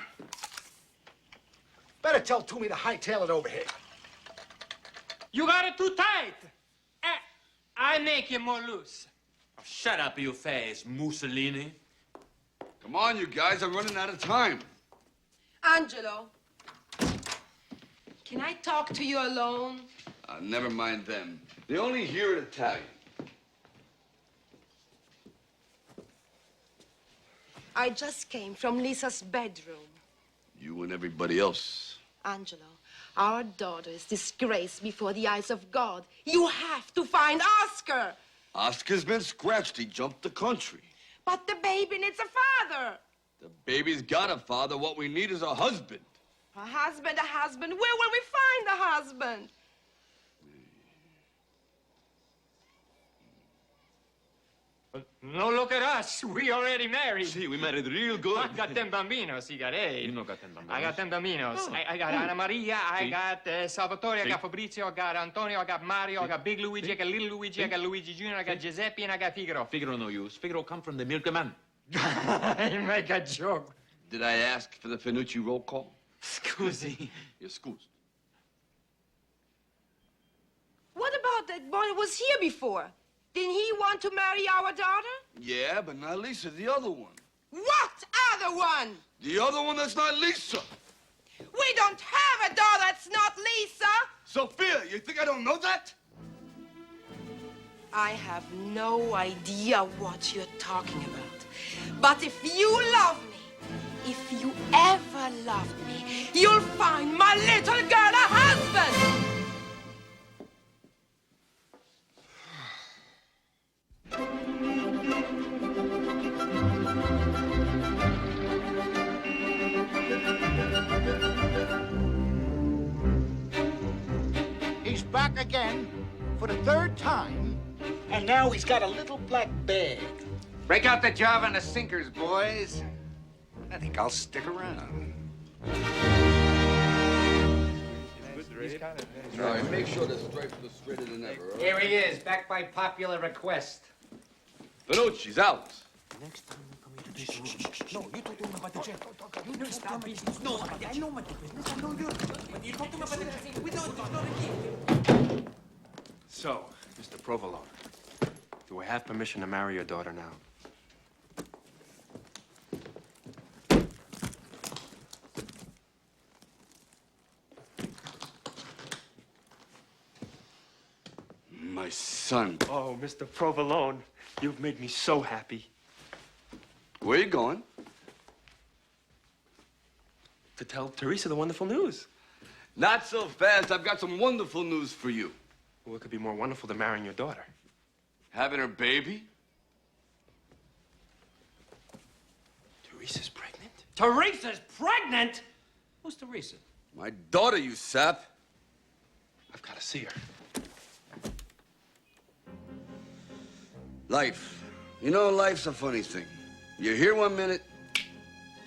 Speaker 14: Better tell Toomey to hightail it over here.
Speaker 7: You got it too tight. I make you more loose.
Speaker 10: Oh, shut up, you face, Mussolini.
Speaker 20: Come on, you guys. I'm running out of time.
Speaker 22: Angelo, can I talk to you alone?
Speaker 20: Never mind them. They only hear it Italian.
Speaker 22: I just came from Lisa's bedroom.
Speaker 20: You and everybody else.
Speaker 22: Angelo, our daughter is disgraced before the eyes of God. You have to find Oscar.
Speaker 20: Oscar's been scratched. He jumped the country.
Speaker 22: But the baby needs a father.
Speaker 20: The baby's got a father. What we need is a husband.
Speaker 22: A husband, a husband. Where will we find a husband?
Speaker 7: No, look at us. We already married.
Speaker 20: See, we married real good.
Speaker 7: I got 10 bambinos, he got 8.
Speaker 20: You know got 10 bambinos.
Speaker 7: I got 10 bambinos.
Speaker 20: Oh.
Speaker 7: I got Anna Maria, I
Speaker 20: Si.
Speaker 7: got Salvatore, I
Speaker 20: Si.
Speaker 7: got Fabrizio, I got Antonio, I got Mario, I got Big Luigi, I got Little Luigi, I got Luigi Jr., I got Giuseppe, and I got Figaro.
Speaker 1: Figaro no use. Figaro come from the milkman.
Speaker 7: I make a joke.
Speaker 20: Did I ask for the Finucci roll call?
Speaker 7: Scusi.
Speaker 20: You're excused.
Speaker 22: What about that boy who was here before? Didn't he want to marry our daughter?
Speaker 20: Yeah, but not Lisa, the other one.
Speaker 22: What other one?
Speaker 20: The other one that's not Lisa.
Speaker 22: We don't have a daughter that's not Lisa.
Speaker 20: Sophia, you think I don't know that?
Speaker 22: I have no idea what you're talking about. But if you love me, if you ever loved me, you'll find my little girl a husband.
Speaker 14: He's back again for the 3rd time, and now he's got a little black bag.
Speaker 2: Break out the Java and the sinkers, boys. I think I'll stick around.
Speaker 20: All right, make sure the stripes are straighter than ever. all right?
Speaker 8: Here he is, back by popular request.
Speaker 20: Finucci's out.
Speaker 8: Next time you come into this
Speaker 2: No, you talk to him about the jet. You know stop business. No, I know about the business. I know you. But you talk to him about the jet. We don't know again.
Speaker 18: So, Mr.
Speaker 13: Mr. Provolone, do I have permission to marry your daughter now?
Speaker 20: My son.
Speaker 13: Oh, Mr. Provolone, you've made me so happy.
Speaker 20: Where you going?
Speaker 13: To tell Teresa the wonderful news.
Speaker 20: Not so fast. I've got some wonderful news for you.
Speaker 13: What could be more wonderful than marrying your daughter?
Speaker 20: Having her baby?
Speaker 13: Teresa's pregnant?
Speaker 8: Teresa's pregnant? Who's Teresa?
Speaker 20: My daughter, you sap.
Speaker 13: I've got to see her.
Speaker 20: Life. You know, life's a funny thing. You're here one minute,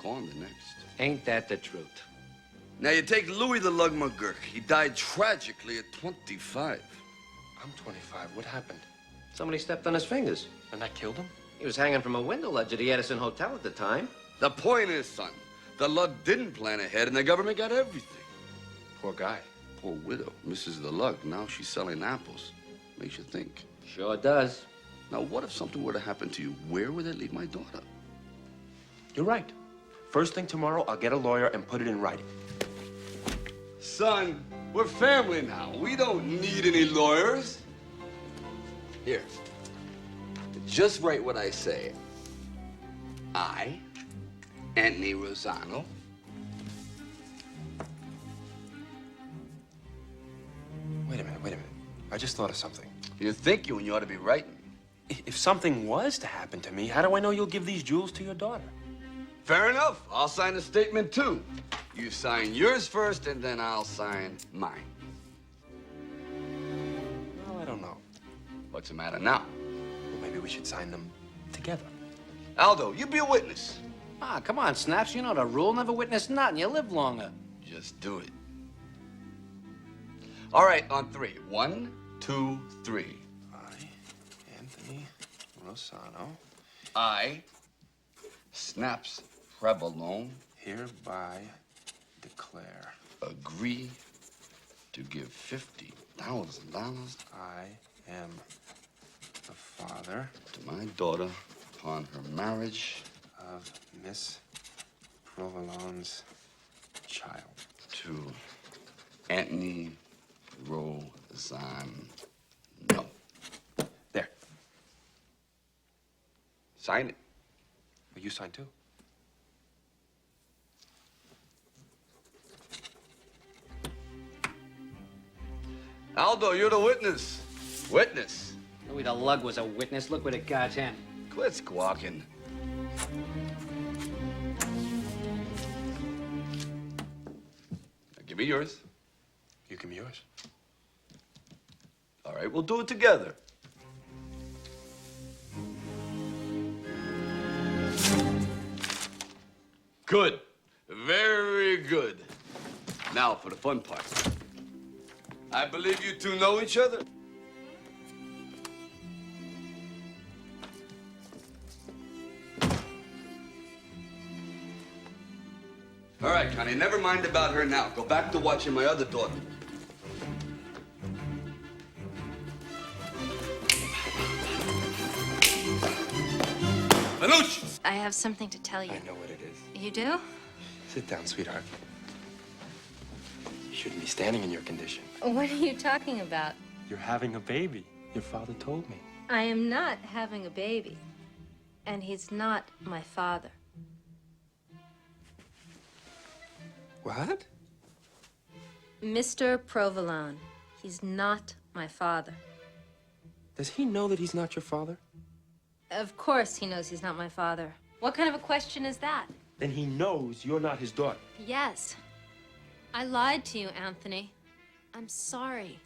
Speaker 20: gone the next.
Speaker 8: Ain't that the truth?
Speaker 20: Now, you take Louis the Lug McGurk. He died tragically at 25.
Speaker 13: I'm 25. What happened?
Speaker 8: Somebody stepped on his fingers.
Speaker 13: And that killed him?
Speaker 8: He was hanging from a window ledge at the Edison Hotel at the time.
Speaker 20: The point is, son, the Lug didn't plan ahead, and the government got everything.
Speaker 13: Poor guy.
Speaker 20: Poor widow, Mrs. the Lug. Now she's selling apples. Makes you think.
Speaker 8: Sure does.
Speaker 20: Now, what if something were to happen to you? Where would that leave my daughter?
Speaker 13: You're right. First thing tomorrow, I'll get a lawyer and put it in writing.
Speaker 20: Son, we're family now. We don't need any lawyers. Here. Just write what I say. I, Anthony Rosano.
Speaker 13: Wait a minute. I just thought of something.
Speaker 20: You're thinking when you ought to be writing.
Speaker 13: If something was to happen to me, how do I know you'll give these jewels to your daughter?
Speaker 20: Fair enough. I'll sign a statement, too. You sign yours first, and then I'll sign mine.
Speaker 13: Well, I don't know.
Speaker 20: What's the matter now?
Speaker 13: Well, maybe we should sign them together.
Speaker 20: Aldo, you be a witness.
Speaker 8: Ah, come on, Snaps. You know the rule. Never witness nothing. You live longer.
Speaker 20: Just do it. All right, on three. 1, 2, 3.
Speaker 13: I, Anthony Rosano.
Speaker 20: I, Snaps Provolone.
Speaker 13: Hereby declare.
Speaker 20: Agree to give $50,000.
Speaker 13: I am the father.
Speaker 20: To my daughter upon her marriage.
Speaker 13: Of Miss Provolone's child.
Speaker 20: To Anthony Rosano.
Speaker 13: There.
Speaker 20: Sign it.
Speaker 13: Will you sign too?
Speaker 20: Aldo, you're the witness. Witness.
Speaker 8: Louis the Lug was a witness. Look what it got him.
Speaker 20: Quit squawking. Now give me yours.
Speaker 13: You give me yours.
Speaker 20: All right, we'll do it together. Good. Very good. Now for the fun part. I believe you two know each other. All right, Connie, never mind about her now. Go back to watching my other daughter. Manucci!
Speaker 21: I have something to tell you.
Speaker 13: I know what it is.
Speaker 21: You do?
Speaker 13: Sit down, sweetheart. You shouldn't be standing in your condition.
Speaker 21: What are you talking about?
Speaker 13: You're having a baby. Your father told me.
Speaker 21: I am not having a baby. And he's not my father.
Speaker 13: What?
Speaker 21: Mr. Provolone. He's not my father.
Speaker 13: Does he know that he's not your father?
Speaker 21: Of course he knows he's not my father. What kind of a question is that?
Speaker 13: Then he knows you're not his daughter.
Speaker 21: Yes. I lied to you, Anthony. I'm sorry.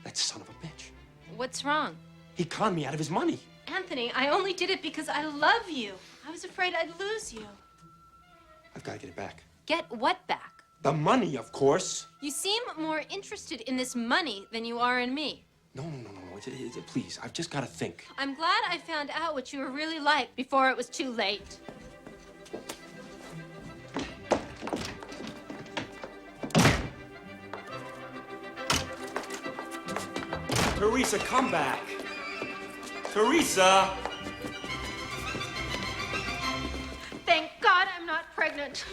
Speaker 13: That son of a bitch.
Speaker 21: What's wrong?
Speaker 13: He conned me out of his money.
Speaker 21: Anthony, I only did it because I love you. I was afraid I'd lose you.
Speaker 13: I've got to get it back.
Speaker 21: Get what back?
Speaker 13: The money, of course.
Speaker 21: You seem more interested in this money than you are in me.
Speaker 13: No. Please, I've just got to think.
Speaker 21: I'm glad I found out what you were really like before it was too late.
Speaker 13: Teresa, come back. Teresa!
Speaker 21: Thank God I'm not pregnant.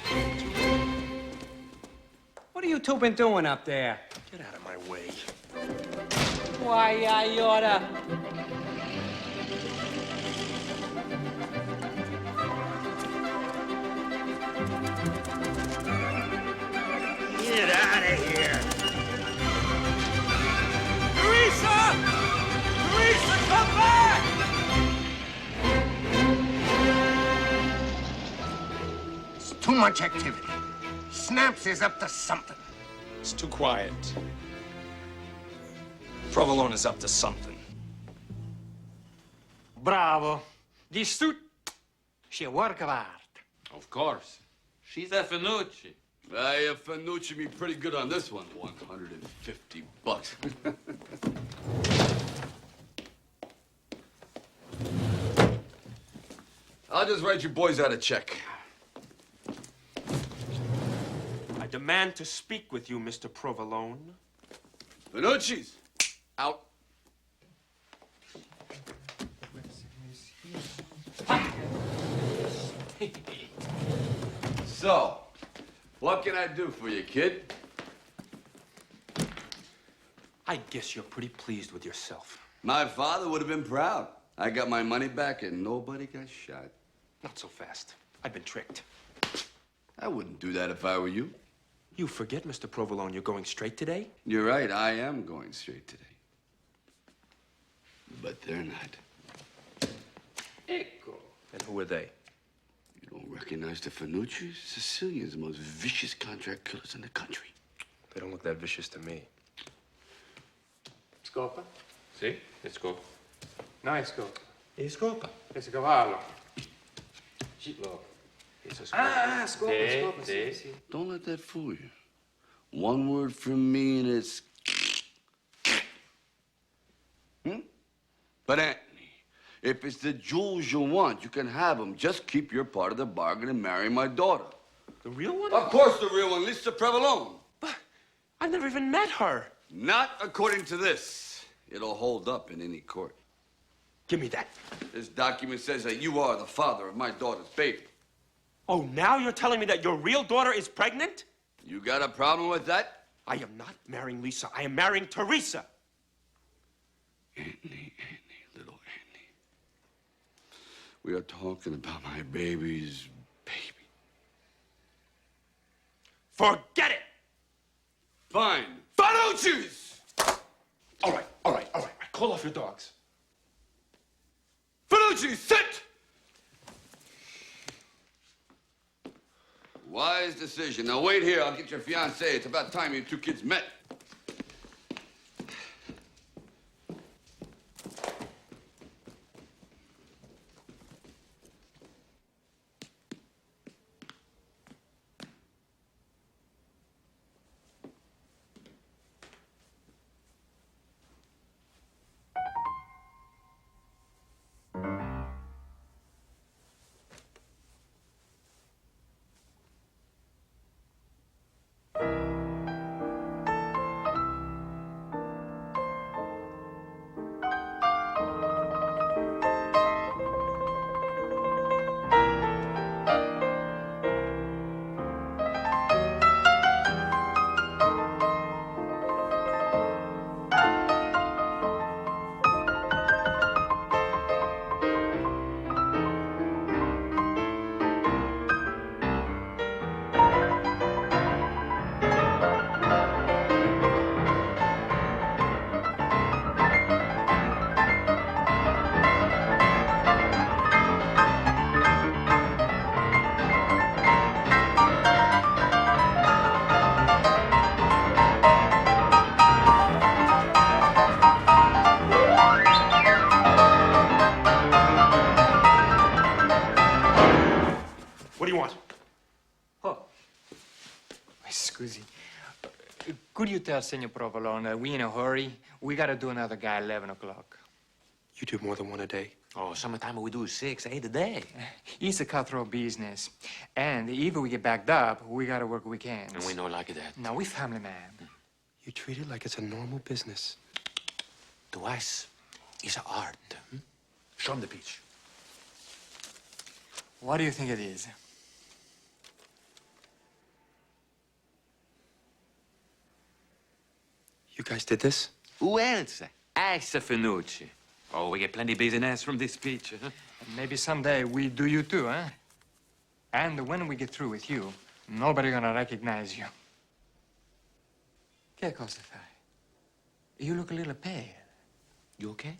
Speaker 8: What have you two been doing up there?
Speaker 13: Get out of my way.
Speaker 8: Why, I oughta.
Speaker 13: Get out of here! Teresa! Teresa, come back!
Speaker 14: It's too much activity. Snaps is up to something.
Speaker 6: It's too quiet. Provolone is up to something.
Speaker 7: Bravo. This suit, she a work of art.
Speaker 1: Of course. She's a Finucci.
Speaker 3: Finucci me pretty good on this one. $150. I'll just write you boys out a check.
Speaker 13: I demand to speak with you, Mr. Provolone.
Speaker 3: Finucci's out. So, what can I do for you, kid?
Speaker 13: I guess you're pretty pleased with yourself.
Speaker 3: My father would have been proud. I got my money back and nobody got shot.
Speaker 13: Not so fast. I've been tricked.
Speaker 3: I wouldn't do that if I were you.
Speaker 13: You forget, Mr. Provolone, you're going straight today?
Speaker 3: You're right, I am going straight today. But they're not.
Speaker 13: Ecco. And who are they?
Speaker 3: You don't recognize the Finucci's? Sicilians, the most vicious contract killers in the country.
Speaker 13: They don't look that vicious to me.
Speaker 7: Scopa?
Speaker 1: Sì, è scopo.
Speaker 7: No, è scopa.
Speaker 13: E scopa?
Speaker 7: È cavallo. Look.
Speaker 13: It's a scopa.
Speaker 7: Scopa, scopa,
Speaker 1: sì.
Speaker 7: sì.
Speaker 3: Don't let that fool you. One word from me and it's... But Anthony, if it's the jewels you want, you can have them. Just keep your part of the bargain and marry my daughter.
Speaker 13: The real one?
Speaker 3: Of course the real one, Lisa Provolone.
Speaker 13: But I've never even met her.
Speaker 3: Not according to this. It'll hold up in any court.
Speaker 13: Give me that.
Speaker 3: This document says that you are the father of my daughter's baby.
Speaker 13: Oh, now you're telling me that your real daughter is pregnant?
Speaker 3: You got a problem with that?
Speaker 13: I am not marrying Lisa. I am marrying Teresa.
Speaker 3: Anthony, little Anthony. We are talking about my baby's baby.
Speaker 13: Forget it!
Speaker 3: Fine. Finucci's!
Speaker 13: All right. Call off your dogs.
Speaker 3: Finucci, sit! Wise decision. Now wait here. I'll get your fiancée. It's about time you two kids met.
Speaker 13: What do you want?
Speaker 7: Scusi. Could you tell Senor Provolone we in a hurry? We gotta do another guy 11 o'clock.
Speaker 13: You do more than one a day?
Speaker 1: Oh, summertime we do 6, 8 a day.
Speaker 7: It's a cutthroat business. And if we get backed up, we gotta work weekends.
Speaker 1: And we know like that.
Speaker 7: Now, we family man.
Speaker 13: You treat it like it's a normal business.
Speaker 1: To us, it's art.
Speaker 15: Show him the peach.
Speaker 7: What do you think it is?
Speaker 13: You guys did this?
Speaker 1: Who else? Asa Finucci. Oh, we get plenty business from this peach. Huh?
Speaker 7: Maybe someday we do you too, huh? And when we get through with you, nobody gonna recognize you. Che cosa fai? You look a little pale.
Speaker 1: You okay?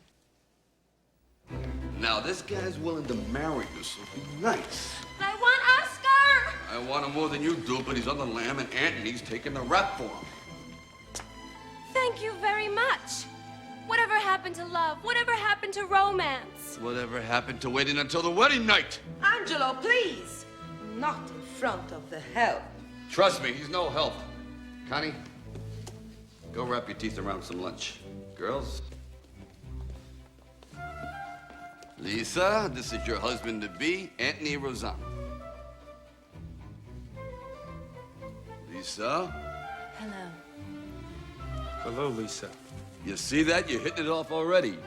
Speaker 3: Now, this guy's willing to marry you, so be nice.
Speaker 11: But I want Oscar!
Speaker 3: I want him more than you do, but he's on the lam and Anthony's taking the rap for him.
Speaker 11: Thank you very much. Whatever happened to love? Whatever happened to romance?
Speaker 3: Whatever happened to waiting until the wedding night?
Speaker 22: Angelo, please. Not in front of the help.
Speaker 3: Trust me, he's no help. Connie, go wrap your teeth around some lunch. Girls. Lisa, this is your husband-to-be, Anthony Rosan. Lisa?
Speaker 22: Hello.
Speaker 13: Hello, Lisa.
Speaker 3: You see that? You're hitting it off already.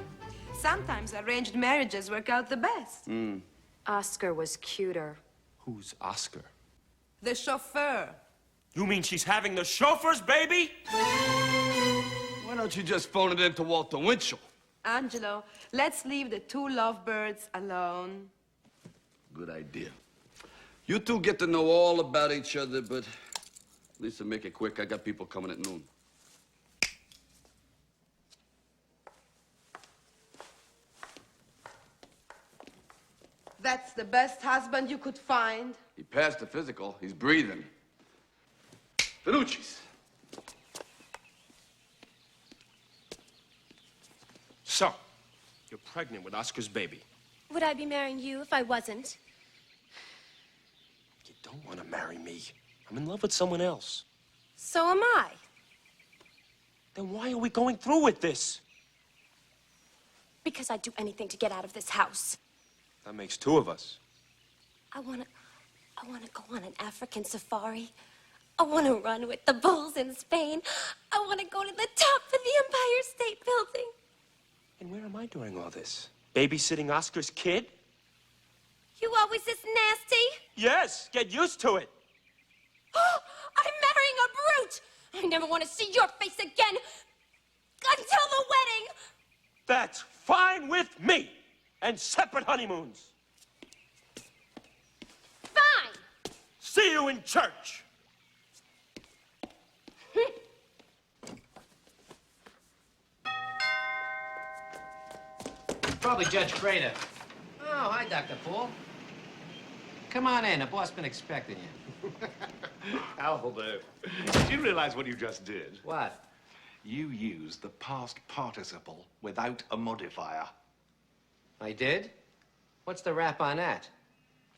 Speaker 22: Sometimes arranged marriages work out the best.
Speaker 16: Oscar was cuter.
Speaker 13: Who's Oscar?
Speaker 22: The chauffeur.
Speaker 13: You mean she's having the chauffeur's baby?
Speaker 3: Why don't you just phone it in to Walter Winchell?
Speaker 22: Angelo, let's leave the two lovebirds alone.
Speaker 3: Good idea. You two get to know all about each other, but Lisa, make it quick. I got people coming at noon.
Speaker 22: That's the best husband you could find.
Speaker 3: He passed the physical. He's breathing. Finucci's.
Speaker 13: So, you're pregnant with Oscar's baby.
Speaker 11: Would I be marrying you if I wasn't?
Speaker 13: You don't want to marry me. I'm in love with someone else.
Speaker 11: So am I.
Speaker 13: Then why are we going through with this?
Speaker 11: Because I'd do anything to get out of this house.
Speaker 13: That makes two of us.
Speaker 11: I wanna go on an African safari. I wanna run with the bulls in Spain. I wanna go to the top of the Empire State Building.
Speaker 13: And where am I doing all this? Babysitting Oscar's kid?
Speaker 11: You always this nasty?
Speaker 13: Yes, get used to it.
Speaker 11: I'm marrying a brute! I never want to see your face again until the wedding!
Speaker 13: That's fine with me. And separate honeymoons.
Speaker 11: Fine!
Speaker 13: See you in church.
Speaker 8: Probably Judge Crater. Oh, hi, Dr. Poole. Come on in. The boss been expecting you.
Speaker 12: Aldo, did you realize what you just did?
Speaker 8: What?
Speaker 12: You used the past participle without a modifier.
Speaker 8: I did? What's the rap on that?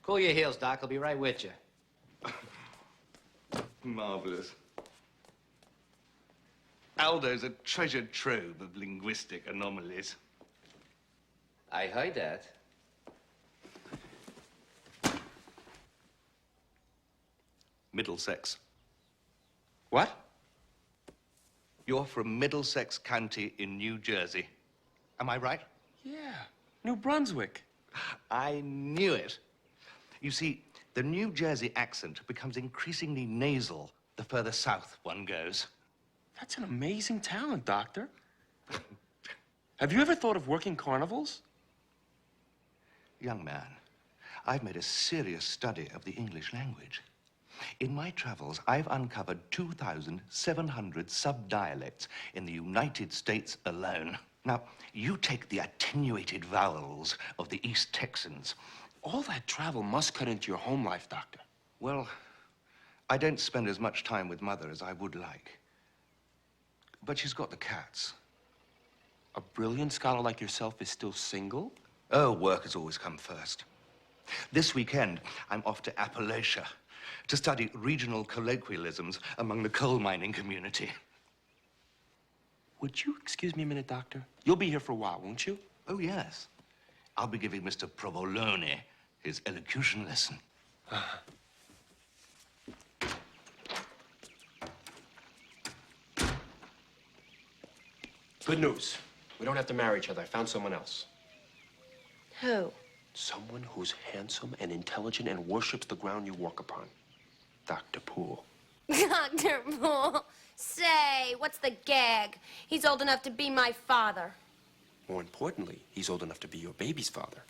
Speaker 8: Cool your heels, Doc. I'll be right with you.
Speaker 12: Marvelous. Aldo's a treasured trove of linguistic anomalies.
Speaker 8: I heard that.
Speaker 12: Middlesex.
Speaker 13: What?
Speaker 12: You're from Middlesex County in New Jersey. Am I right?
Speaker 13: Yeah, New Brunswick.
Speaker 12: I knew it. You see, the New Jersey accent becomes increasingly nasal the further south one goes.
Speaker 13: That's an amazing talent, Doctor. Have you ever thought of working carnivals?
Speaker 12: Young man, I've made a serious study of the English language. In my travels, I've uncovered 2,700 sub-dialects in the United States alone. Now, you take the attenuated vowels of the East Texans.
Speaker 13: All that travel must cut into your home life, Doctor.
Speaker 12: Well, I don't spend as much time with Mother as I would like. But she's got the cats.
Speaker 13: A brilliant scholar like yourself is still single?
Speaker 12: Oh, work has always come first. This weekend, I'm off to Appalachia to study regional colloquialisms among the coal mining community.
Speaker 13: Would you excuse me a minute, Doctor? You'll be here for a while, won't you?
Speaker 12: Oh, yes. I'll be giving Mr. Provolone his elocution lesson.
Speaker 13: Good news. We don't have to marry each other. I found someone else.
Speaker 19: Who?
Speaker 13: Someone who's handsome and intelligent and worships the ground you walk upon. Dr. Poole.
Speaker 11: Dr. Poole, say, what's the gag? He's old enough to be my father.
Speaker 13: More importantly, he's old enough to be your baby's father.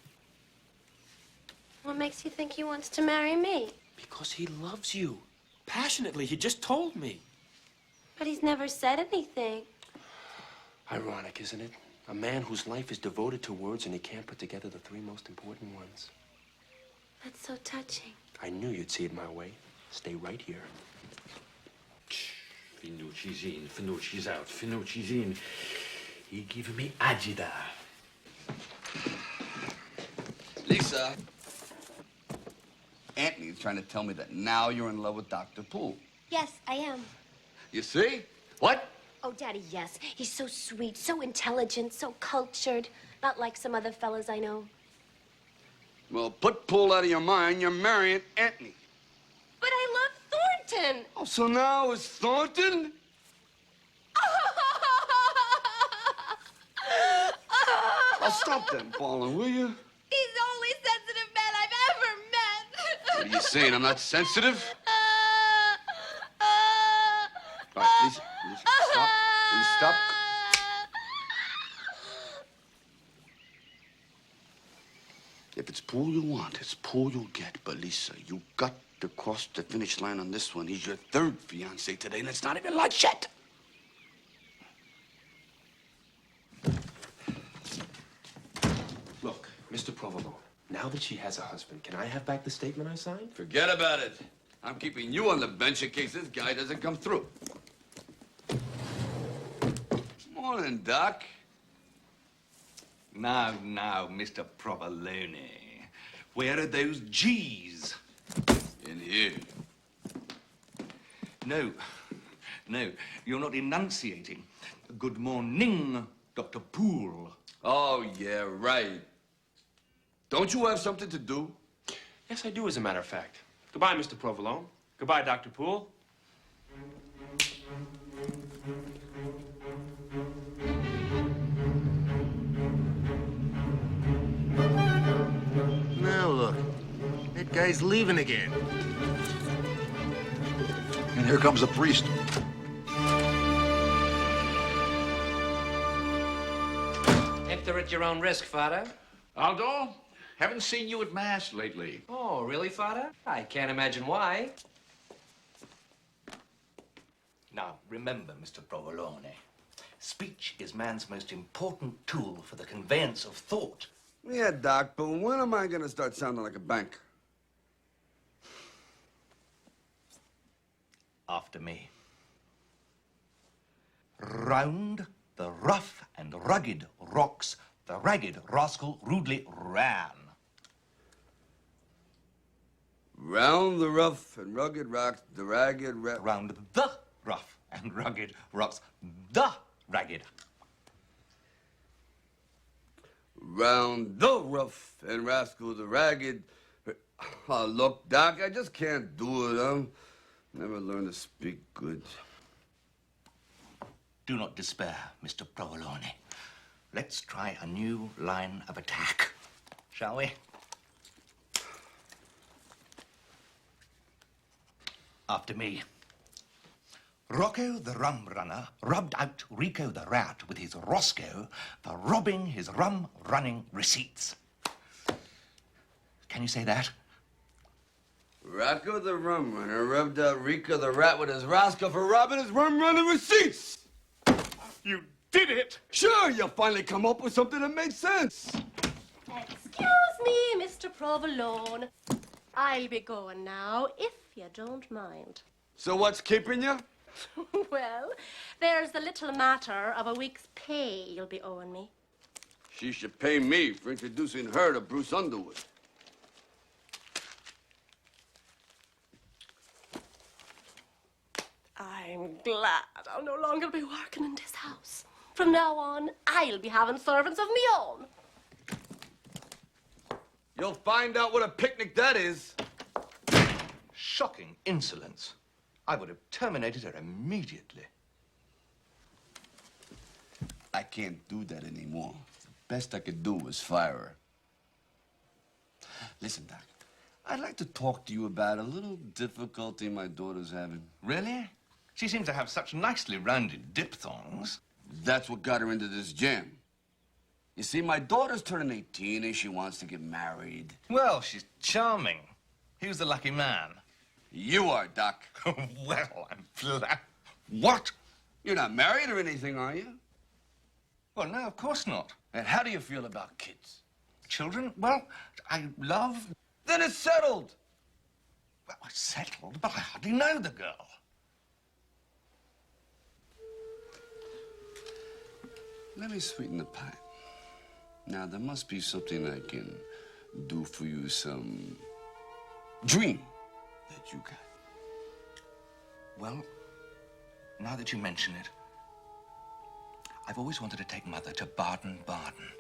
Speaker 11: What makes you think he wants to marry me?
Speaker 13: Because he loves you. Passionately, he just told me.
Speaker 11: But he's never said anything.
Speaker 13: Ironic, isn't it? A man whose life is devoted to words and he can't put together the three most important ones.
Speaker 11: That's so touching.
Speaker 13: I knew you'd see it my way. Stay right here.
Speaker 1: Finucci's in, Finucci's out, Finucci's in. He give me agita.
Speaker 3: Lisa, Anthony's trying to tell me that now you're in love with Dr. Poole.
Speaker 11: Yes, I am.
Speaker 3: You see? What?
Speaker 11: Oh, Daddy, yes. He's so sweet, so intelligent, so cultured. Not like some other fellas I know.
Speaker 3: Well, put Poole out of your mind. You're marrying Anthony.
Speaker 11: But I love Thornton.
Speaker 3: Oh, so now it's Thornton? Oh, stop that bawling, will you?
Speaker 11: He's the only sensitive man I've ever met.
Speaker 3: What are you saying? I'm not sensitive? All right, Lisa, stop. Will you stop? If it's Poole you want, it's Poole you'll get. But Lisa, you got to cross the finish line on this one. He's your third fiance today, and it's not even lunch yet.
Speaker 13: Look, Mr. Provolone, now that she has a husband, can I have back the statement I signed?
Speaker 3: Forget about it. I'm keeping you on the bench in case this guy doesn't come through. Morning, Doc.
Speaker 4: Now, Mr. Provolone. Where are those G's?
Speaker 3: In here.
Speaker 4: No, you're not enunciating. Good morning, Dr. Poole.
Speaker 3: Oh, yeah, right. Don't you have something to do?
Speaker 13: Yes, I do, as a matter of fact. Goodbye, Mr. Provolone. Goodbye, Dr. Poole.
Speaker 9: Now look, that guy's leaving again.
Speaker 2: And here comes the priest.
Speaker 8: Enter at your own risk, Father.
Speaker 2: Aldo, haven't seen you at Mass lately.
Speaker 8: Oh, really, Father? I can't imagine why.
Speaker 15: Now, remember, Mr. Provolone, speech is man's most important tool for the conveyance of thought.
Speaker 3: Yeah, Doc, but when am I gonna start sounding like a banker?
Speaker 15: After me. Round the rough and rugged rocks, the ragged rascal rudely ran.
Speaker 3: Round the rough and rugged rocks, the ragged
Speaker 15: Round the rough and rugged rocks, the ragged.
Speaker 3: Round the rough and rascal, the ragged. Oh, look, Doc, I just can't do it. I'm never learned to speak good.
Speaker 15: Do not despair, Mr. Provolone. Let's try a new line of attack, shall we? After me. Rocco the rum runner rubbed out Rico the rat with his Roscoe for robbing his rum-running receipts. Can you say that?
Speaker 3: Rocco the rum runner rubbed out Rico the rat with his Roscoe for robbing his rum-running receipts.
Speaker 4: You did it!
Speaker 3: Sure, you finally come up with something that makes sense.
Speaker 19: Excuse me, Mr. Provolone. I'll be going now, if you don't mind.
Speaker 3: So what's keeping you?
Speaker 19: Well, there's the little matter of a week's pay you'll be owing me.
Speaker 3: She should pay me for introducing her to Bruce Underwood.
Speaker 19: I'm glad I'll no longer be working in this house. From now on, I'll be having servants of me own.
Speaker 3: You'll find out what a picnic that is.
Speaker 12: Shocking insolence. I would have terminated her immediately.
Speaker 3: I can't do that anymore. The best I could do was fire her. Listen, Doc, I'd like to talk to you about a little difficulty my daughter's having.
Speaker 15: Really? She seems to have such nicely rounded diphthongs.
Speaker 3: That's what got her into this jam. You see, my daughter's turning 18 and she wants to get married.
Speaker 15: Well, she's charming. Who's the lucky man?
Speaker 3: You are, Doc.
Speaker 15: Well, I'm flat. What?
Speaker 3: You're not married or anything, are you?
Speaker 15: Well, no, of course not.
Speaker 3: And how do you feel about kids?
Speaker 15: Children? Well, I love...
Speaker 3: Then it's settled.
Speaker 15: Well, settled? But I hardly know the girl.
Speaker 3: Let me sweeten the pie. Now, there must be something I can do for you, some dream that you got.
Speaker 15: Well, now that you mention it, I've always wanted to take Mother to Baden-Baden.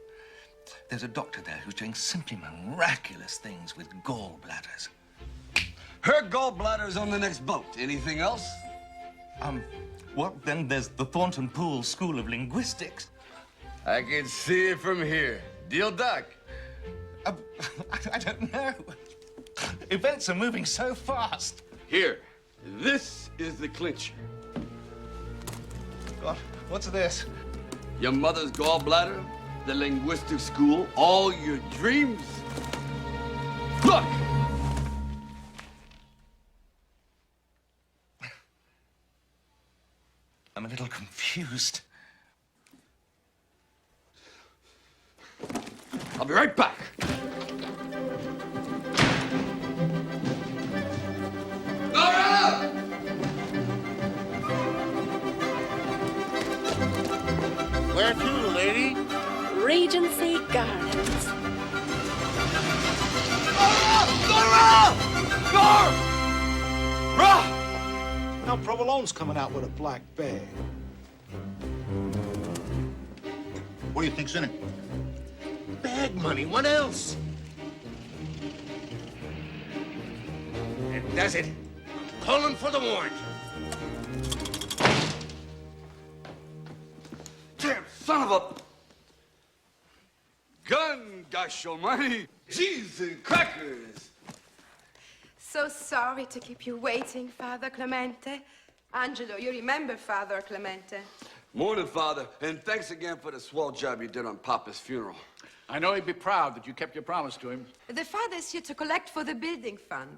Speaker 15: There's a doctor there who's doing simply miraculous things with gallbladders.
Speaker 3: Her gallbladder's on the next boat. Anything else?
Speaker 15: Well, then there's the Thornton Poole School of Linguistics.
Speaker 3: I can see it from here. Deal, Doc?
Speaker 15: I don't know. Events are moving so fast.
Speaker 3: Here, this is the clincher.
Speaker 15: God, what's this?
Speaker 3: Your mother's gallbladder, the linguistic school, all your dreams. Look!
Speaker 15: I'm a little confused.
Speaker 3: I'll be right back. Nora!
Speaker 14: Where to, lady?
Speaker 19: Regency Gardens.
Speaker 14: Now, Provolone's coming out with a black bag. What do you think's in it? Bag money. What else?
Speaker 2: It does it. Calling for the warrant.
Speaker 3: Damn son of a gun, gosh almighty. Cheese and crackers.
Speaker 22: So sorry to keep you waiting, Father Clemente. Angelo, you remember Father Clemente.
Speaker 3: Morning, Father, and thanks again for the swell job you did on Papa's funeral.
Speaker 2: I know he'd be proud that you kept your promise to him.
Speaker 22: The father's here to collect for the building fund.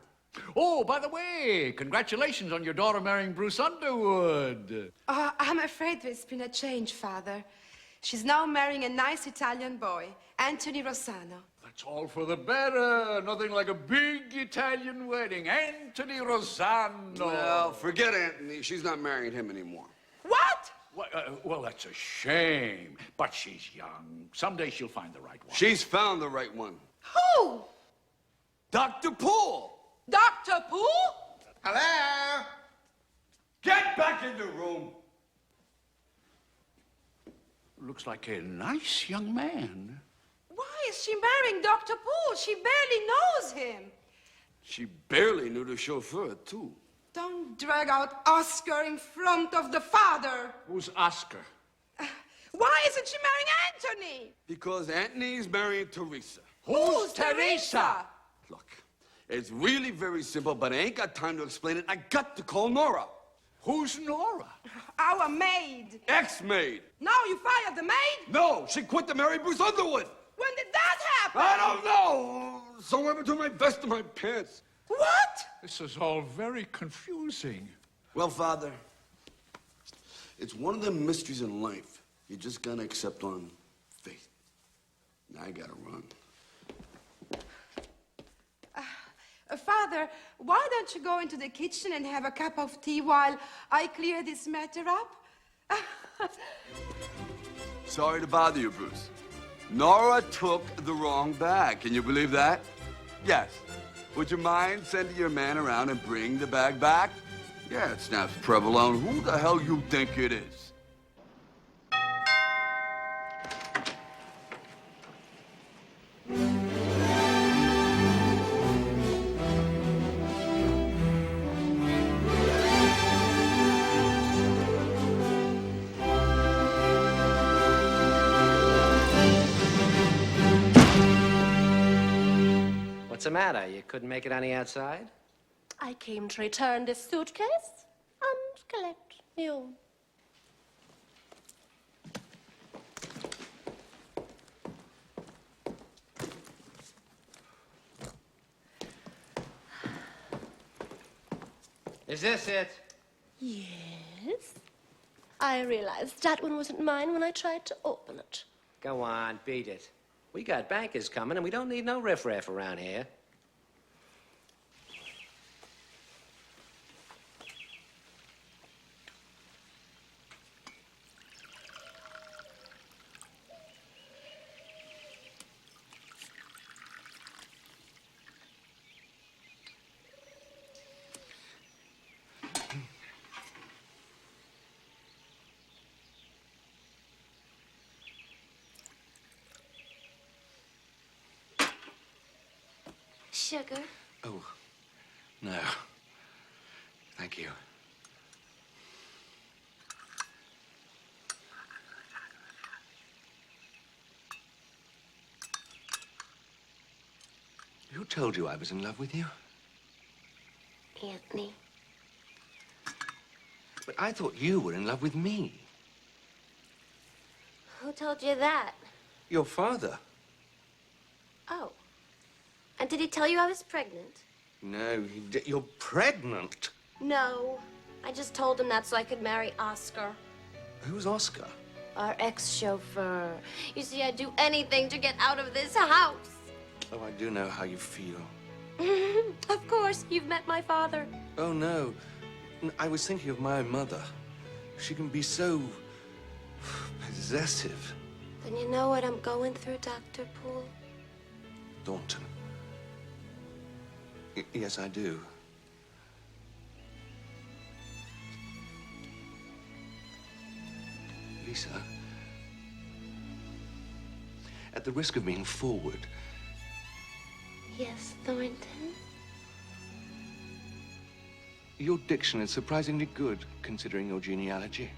Speaker 2: Oh, by the way, congratulations on your daughter marrying Bruce Underwood.
Speaker 22: Oh, I'm afraid there's been a change, Father. She's now marrying a nice Italian boy, Anthony Rossano.
Speaker 2: That's all for the better. Nothing like a big Italian wedding. Anthony Rossano.
Speaker 3: Well, forget Anthony. She's not marrying him anymore.
Speaker 22: What?
Speaker 2: Well, that's a shame. But she's young. Someday she'll find the right one.
Speaker 3: She's found the right one.
Speaker 22: Who?
Speaker 3: Dr. Poole.
Speaker 22: Dr. Poole?
Speaker 3: Hello? Get back in the room.
Speaker 2: Looks like a nice young man.
Speaker 22: Why is she marrying Dr. Poole? She barely knows him.
Speaker 3: She barely knew the chauffeur, too.
Speaker 22: Don't drag out Oscar in front of the father.
Speaker 2: Who's Oscar?
Speaker 22: Why isn't she marrying Anthony?
Speaker 3: Because Anthony's marrying Teresa.
Speaker 22: Who's Teresa?
Speaker 3: Look, it's really very simple, but I ain't got time to explain it. I got to call Nora.
Speaker 2: Who's Nora?
Speaker 22: Our maid.
Speaker 3: Ex-maid.
Speaker 22: No, you fired the maid?
Speaker 3: No, she quit to marry Bruce Underwood.
Speaker 22: When did that happen?
Speaker 3: I don't know. Somewhere between my vest and my pants.
Speaker 22: What?
Speaker 2: This is all very confusing.
Speaker 3: Well, Father, it's one of the mysteries in life. You just gotta accept on faith. Now I gotta run.
Speaker 22: Father, why don't you go into the kitchen and have a cup of tea while I clear this matter up?
Speaker 3: Sorry to bother you, Bruce. Nora took the wrong bag. Can you believe that? Yes. Would you mind sending your man around and bring the bag back? Yeah, it snaps Provolone. Who the hell you think it is?
Speaker 8: the matter? You couldn't make it on the outside?
Speaker 19: I came to return this suitcase and collect you.
Speaker 8: Is this it?
Speaker 19: Yes. I realized that one wasn't mine when I tried to open it.
Speaker 8: Go on, beat it. We got bankers coming, and we don't need no riffraff around here.
Speaker 11: Sugar?
Speaker 12: Oh, no. Thank you. Who told you I was in love with you?
Speaker 11: Anthony.
Speaker 12: But I thought you were in love with me.
Speaker 11: Who told you that?
Speaker 12: Your father.
Speaker 11: Oh. And did he tell you I was pregnant?
Speaker 12: No, you're pregnant.
Speaker 11: No. I just told him that so I could marry Oscar,
Speaker 12: Who's Oscar?
Speaker 11: our ex-chauffeur. You see, I'd do anything to get out of this house.
Speaker 12: Oh, I do know how you feel.
Speaker 11: Of course, you've met my father.
Speaker 12: Oh, no. I was thinking of my mother. She can be so possessive.
Speaker 11: Then you know what I'm going through, Dr. Poole?
Speaker 12: Thornton. Yes, I do. Lisa, at the risk of being forward,
Speaker 11: Yes, Thornton.
Speaker 12: your diction is surprisingly good, considering your genealogy.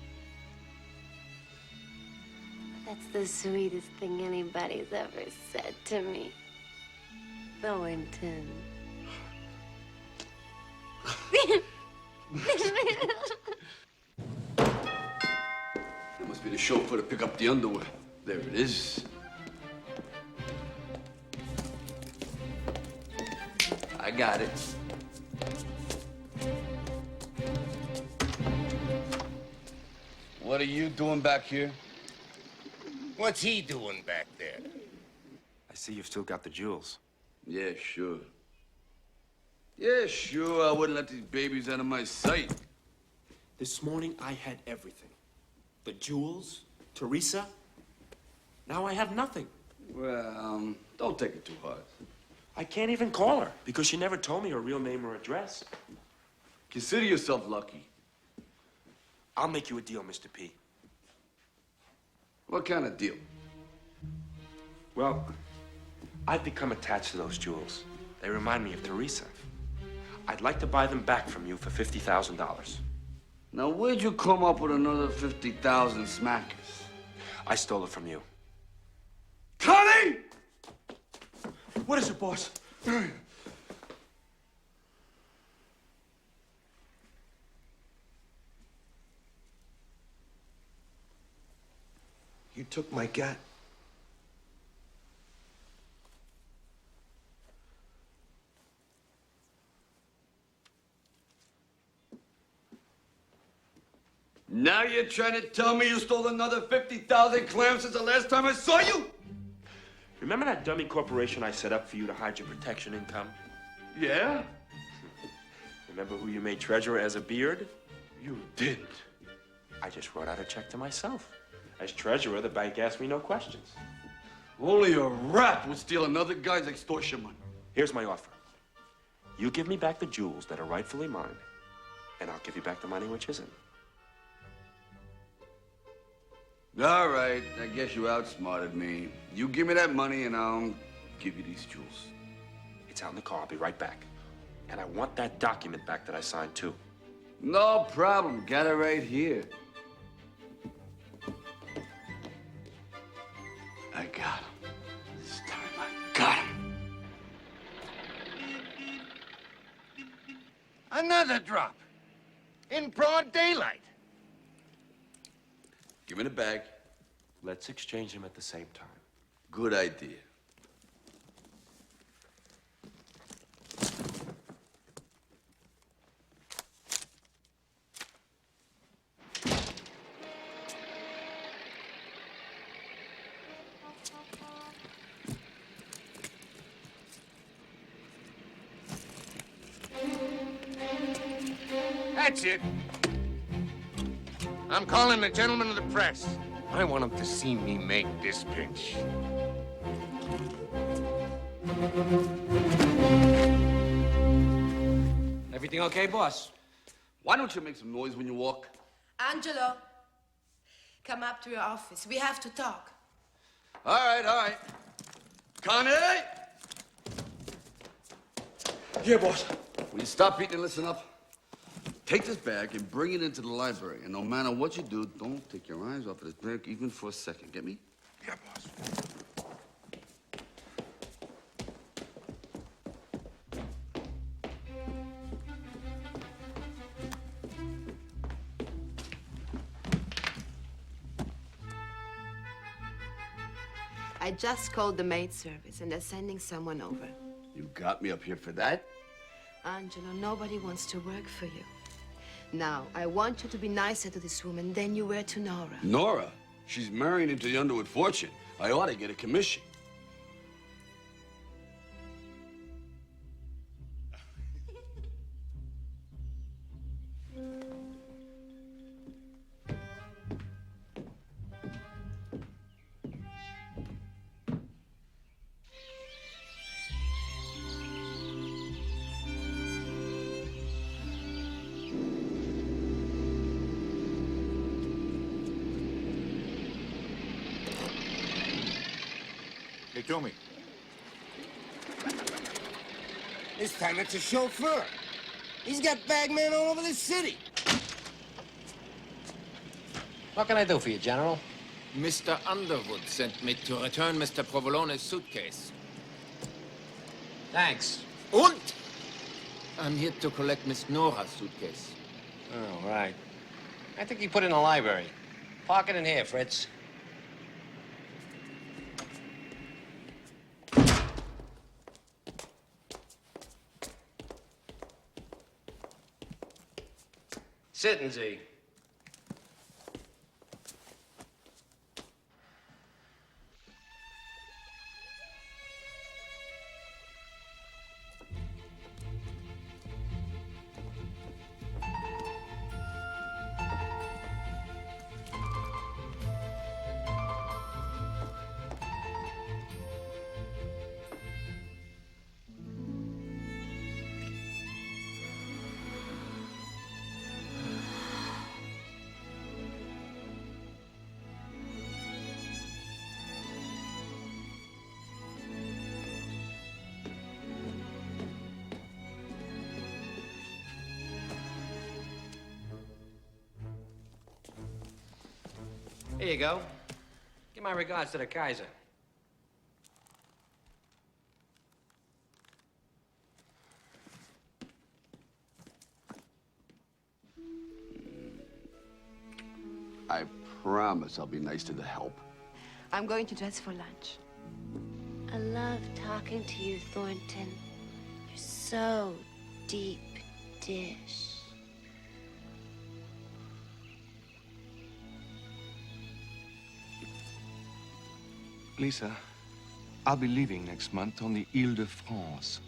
Speaker 11: That's the sweetest thing anybody's ever said to me. Thornton.
Speaker 3: That must be the chauffeur to pick up the underwear. There it is. I got it. What are you doing back here?
Speaker 14: What's he doing back there?
Speaker 13: I see you've still got the jewels.
Speaker 3: Yeah, sure. Yeah, sure. I wouldn't let these babies out of my sight.
Speaker 13: This morning, I had everything. The jewels, Teresa. Now I have nothing.
Speaker 3: Well, don't take it too hard.
Speaker 13: I can't even call her because she never told me her real name or address.
Speaker 3: Consider yourself lucky.
Speaker 13: I'll make you a deal, Mr. P.
Speaker 3: What kind of deal?
Speaker 13: Well, I've become attached to those jewels. They remind me of Teresa. I'd like to buy them back from you for $50,000.
Speaker 3: Now, where'd you come up with another 50,000 smackers?
Speaker 13: I stole it from you.
Speaker 3: Connie!
Speaker 13: What is it, boss?
Speaker 12: You took my gat.
Speaker 3: Now you're trying to tell me you stole another 50,000 clams since the last time I saw you?
Speaker 13: Remember that dummy corporation I set up for you to hide your protection income?
Speaker 3: Yeah?
Speaker 13: Remember who you made treasurer as a beard?
Speaker 3: You didn't.
Speaker 13: I just wrote out a check to myself. As treasurer, the bank asked me no questions.
Speaker 3: Only a rat would steal another guy's extortion money.
Speaker 13: Here's my offer. You give me back the jewels that are rightfully mine, and I'll give you back the money which isn't.
Speaker 3: All right, I guess you outsmarted me. You give me that money and I'll give you these jewels.
Speaker 13: It's out in the car. I'll be right back. And I want that document back that I signed, too.
Speaker 3: No problem. Got it right here. I got him. This time I got him.
Speaker 14: Another drop. In broad daylight.
Speaker 3: Give me the bag.
Speaker 13: Let's exchange them at the same time.
Speaker 3: Good idea.
Speaker 14: That's it. I'm calling the gentleman of the press. I want him to see me make this pinch.
Speaker 8: Everything okay, boss?
Speaker 3: Why don't you make some noise when you walk?
Speaker 22: Angelo, come up to your office. We have to talk.
Speaker 3: All right. Connie!
Speaker 4: Yeah, boss.
Speaker 3: Will you stop eating and listen up? Take this bag and bring it into the library. And no matter what you do, don't take your eyes off of this bag even for a second. Get me?
Speaker 4: Yeah, boss.
Speaker 22: I just called the maid service, and they're sending someone over.
Speaker 3: You got me up here for that?
Speaker 22: Angelo, nobody wants to work for you. Now, I want you to be nicer to this woman than you were to Nora.
Speaker 3: Nora? She's marrying into the Underwood fortune. I ought to get a commission.
Speaker 14: They told me. This time it's a chauffeur. He's got bagmen all over the city.
Speaker 8: What can I do for you, General?
Speaker 5: Mr. Underwood sent me to return Mr. Provolone's suitcase.
Speaker 8: Thanks.
Speaker 5: Und? I'm here to collect Miss Nora's suitcase.
Speaker 8: Oh, right. I think you put it in the library. Park it in here, Fritz. Sitzen Sie. Here you go. Give my regards to the Kaiser.
Speaker 3: I promise I'll be nice to the help.
Speaker 22: I'm going to dress for lunch.
Speaker 19: I love talking to you, Thornton. You're so deep dish.
Speaker 12: Lisa, I'll be leaving next month on the Ile-de-France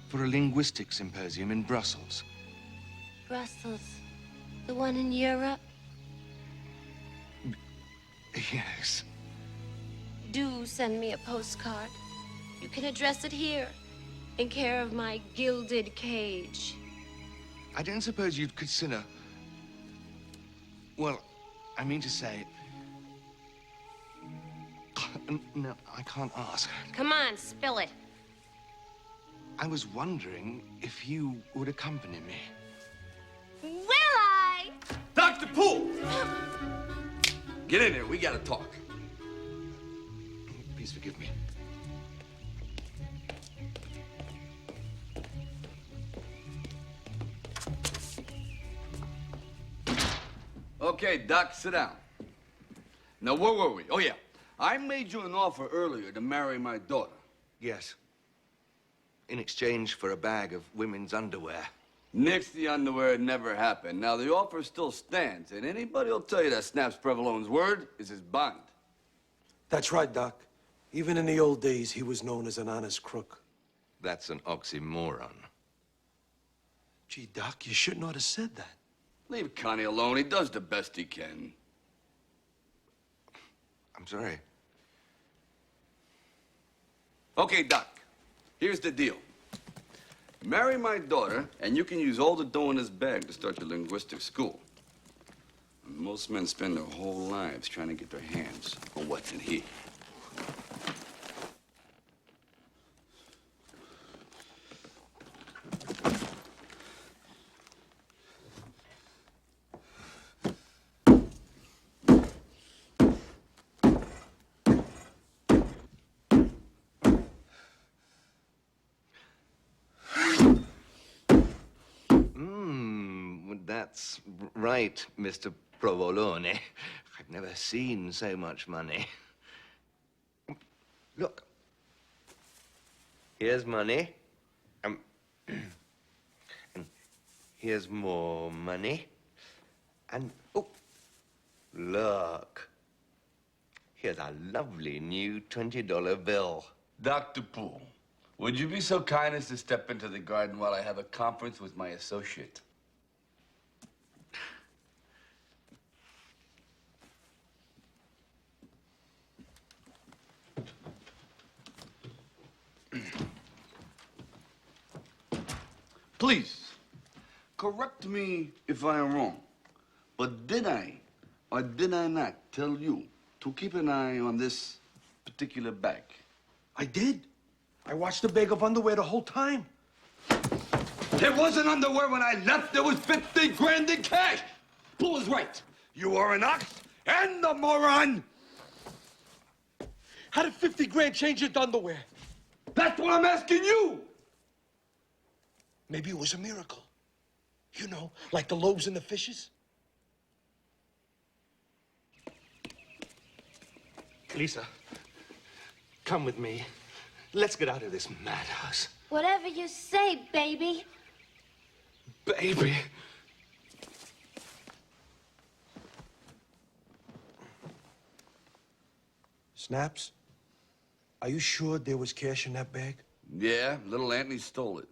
Speaker 12: for a linguistics symposium in Brussels.
Speaker 19: Brussels, the one in Europe?
Speaker 12: Yes.
Speaker 19: Do send me a postcard. You can address it here, in care of my gilded cage.
Speaker 12: I don't suppose you'd consider... Well, I mean to say... No, I can't ask.
Speaker 19: Come on, spill it.
Speaker 12: I was wondering if you would accompany me.
Speaker 19: Will I?
Speaker 3: Dr. Poole! Get in there. We gotta talk.
Speaker 12: Please forgive me.
Speaker 3: Okay, Doc, sit down. Now, where were we? Oh, yeah. I made you an offer earlier to marry my daughter.
Speaker 12: Yes. In exchange for a bag of women's underwear.
Speaker 3: Nix, the underwear never happened. Now, the offer still stands, and anybody will tell you that Snaps Prevalone's word is his bond.
Speaker 9: That's right, Doc. Even in the old days, he was known as an honest crook.
Speaker 12: That's an oxymoron.
Speaker 9: Gee, Doc, you shouldn't have said that.
Speaker 3: Leave Connie alone. He does the best he can.
Speaker 12: I'm sorry.
Speaker 3: Okay, Doc. Here's the deal. Marry my daughter, and you can use all the dough in this bag to start your linguistic school. Most men spend their whole lives trying to get their hands on what's in here.
Speaker 12: That's right, Mr. Provolone. I've never seen so much money. Look. Here's money. And here's more money. And, oh, look. Here's a lovely new $20 bill.
Speaker 3: Dr. Poole, would you be so kind as to step into the garden while I have a conference with my associate? Please, correct me if I am wrong, but did I or did I not tell you to keep an eye on this particular bag?
Speaker 9: I did. I watched the bag of underwear the whole time.
Speaker 4: There wasn't underwear when I left. There was 50 grand in cash. Bull is right. You are an ox and a moron.
Speaker 9: How did 50 grand change into underwear?
Speaker 4: That's what I'm asking you.
Speaker 9: Maybe it was a miracle. You know, like the loaves and the fishes. Lisa, come with me. Let's get out of this madhouse.
Speaker 11: Whatever you say, baby.
Speaker 9: Baby. Snaps, are you sure there was cash in that bag?
Speaker 3: Yeah, little Anthony stole it.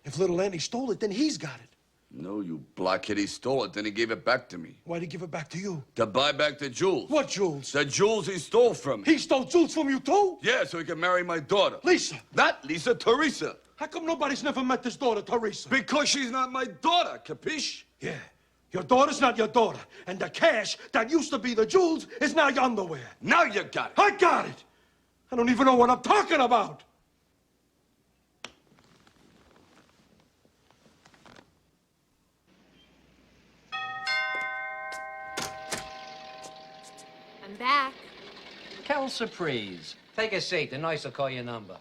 Speaker 9: If little Anthony stole it, then he's got it.
Speaker 3: No, you blockhead, he stole it, then he gave it back to me.
Speaker 9: Why'd he give it back to you?
Speaker 3: To buy back the jewels.
Speaker 9: What jewels?
Speaker 3: The jewels he stole from me.
Speaker 9: He stole jewels from you, too?
Speaker 3: Yeah, so he could marry my daughter.
Speaker 9: Lisa.
Speaker 3: Not Lisa, Teresa.
Speaker 9: How come nobody's never met this daughter, Teresa?
Speaker 3: Because she's not my daughter, capiche?
Speaker 9: Yeah. Your daughter's not your daughter. And the cash that used to be the jewels is now your underwear.
Speaker 3: Now you got it.
Speaker 9: I got it. I don't even know what I'm talking about.
Speaker 21: I'm back.
Speaker 8: Quelle surprise. Take a seat. The nurse will call your number.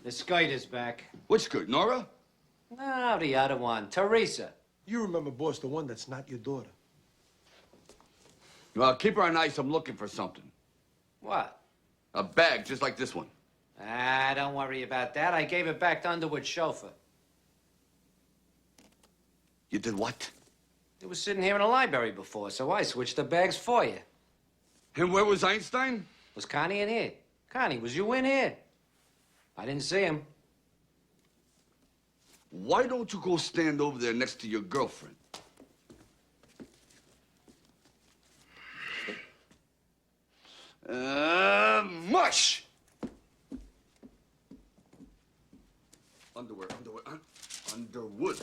Speaker 8: The skirt is back.
Speaker 3: Which skirt, Nora?
Speaker 8: No, the other one. Teresa.
Speaker 9: You remember, boss, the one that's not your daughter.
Speaker 3: Well, keep her on ice. I'm looking for something.
Speaker 8: What?
Speaker 3: A bag just like this one.
Speaker 8: Ah, don't worry about that. I gave it back to Underwood's chauffeur.
Speaker 3: You did what?
Speaker 8: It was sitting here in the library before, so I switched the bags for you.
Speaker 3: And where was Einstein?
Speaker 8: Was Connie in here? Connie, was you in here? I didn't see him.
Speaker 3: Why don't you go stand over there next to your girlfriend? Mush! Underwear, huh? Underwood.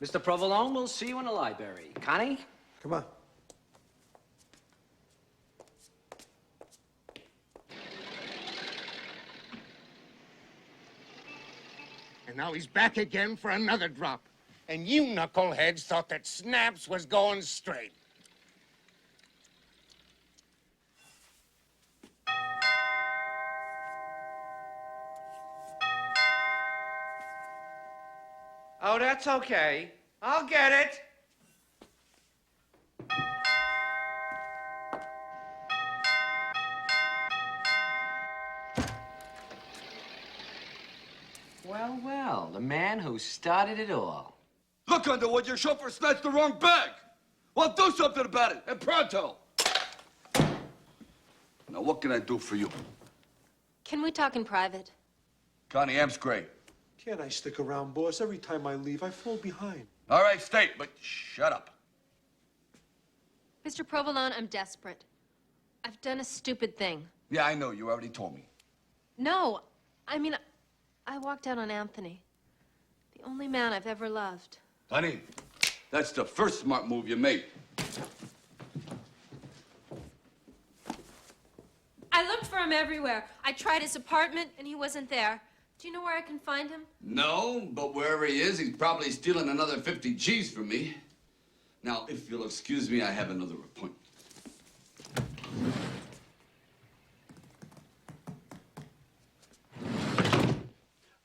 Speaker 8: Mr. Provolone, we'll see you in the library. Connie?
Speaker 9: Come on.
Speaker 14: And now he's back again for another drop. And you knuckleheads thought that Snaps was going straight.
Speaker 10: Oh, that's okay. I'll get it.
Speaker 8: Well, well, the man who started it all.
Speaker 3: Look, Underwood, your chauffeur snatched the wrong bag. Well, do something about it, and pronto. Now, what can I do for you?
Speaker 21: Can we talk in private?
Speaker 3: Connie, Am's great.
Speaker 9: Can't I stick around, boss? Every time I leave, I fall behind.
Speaker 3: All right, stay, but shut up.
Speaker 21: Mr. Provolone, I'm desperate. I've done a stupid thing.
Speaker 3: Yeah, I know. You already told me.
Speaker 21: No, I mean, I walked out on Anthony. The only man I've ever loved.
Speaker 3: Honey, that's the first smart move you made.
Speaker 21: I looked for him everywhere. I tried his apartment, and he wasn't there. Do you know where I can find him?
Speaker 3: No, but wherever he is, he's probably stealing another 50 G's from me. Now, if you'll excuse me, I have another appointment.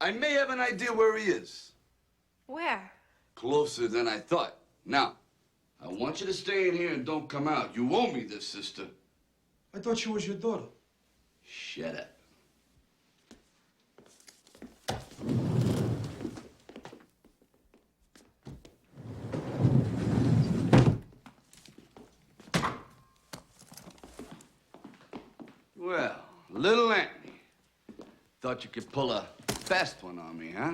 Speaker 3: I may have an idea where he is.
Speaker 21: Where?
Speaker 3: Closer than I thought. Now, I want you to stay in here and don't come out. You owe me this, sister.
Speaker 9: I thought she was your daughter.
Speaker 3: Shut up. Well, little Anthony. Thought you could pull a fast one on me, huh?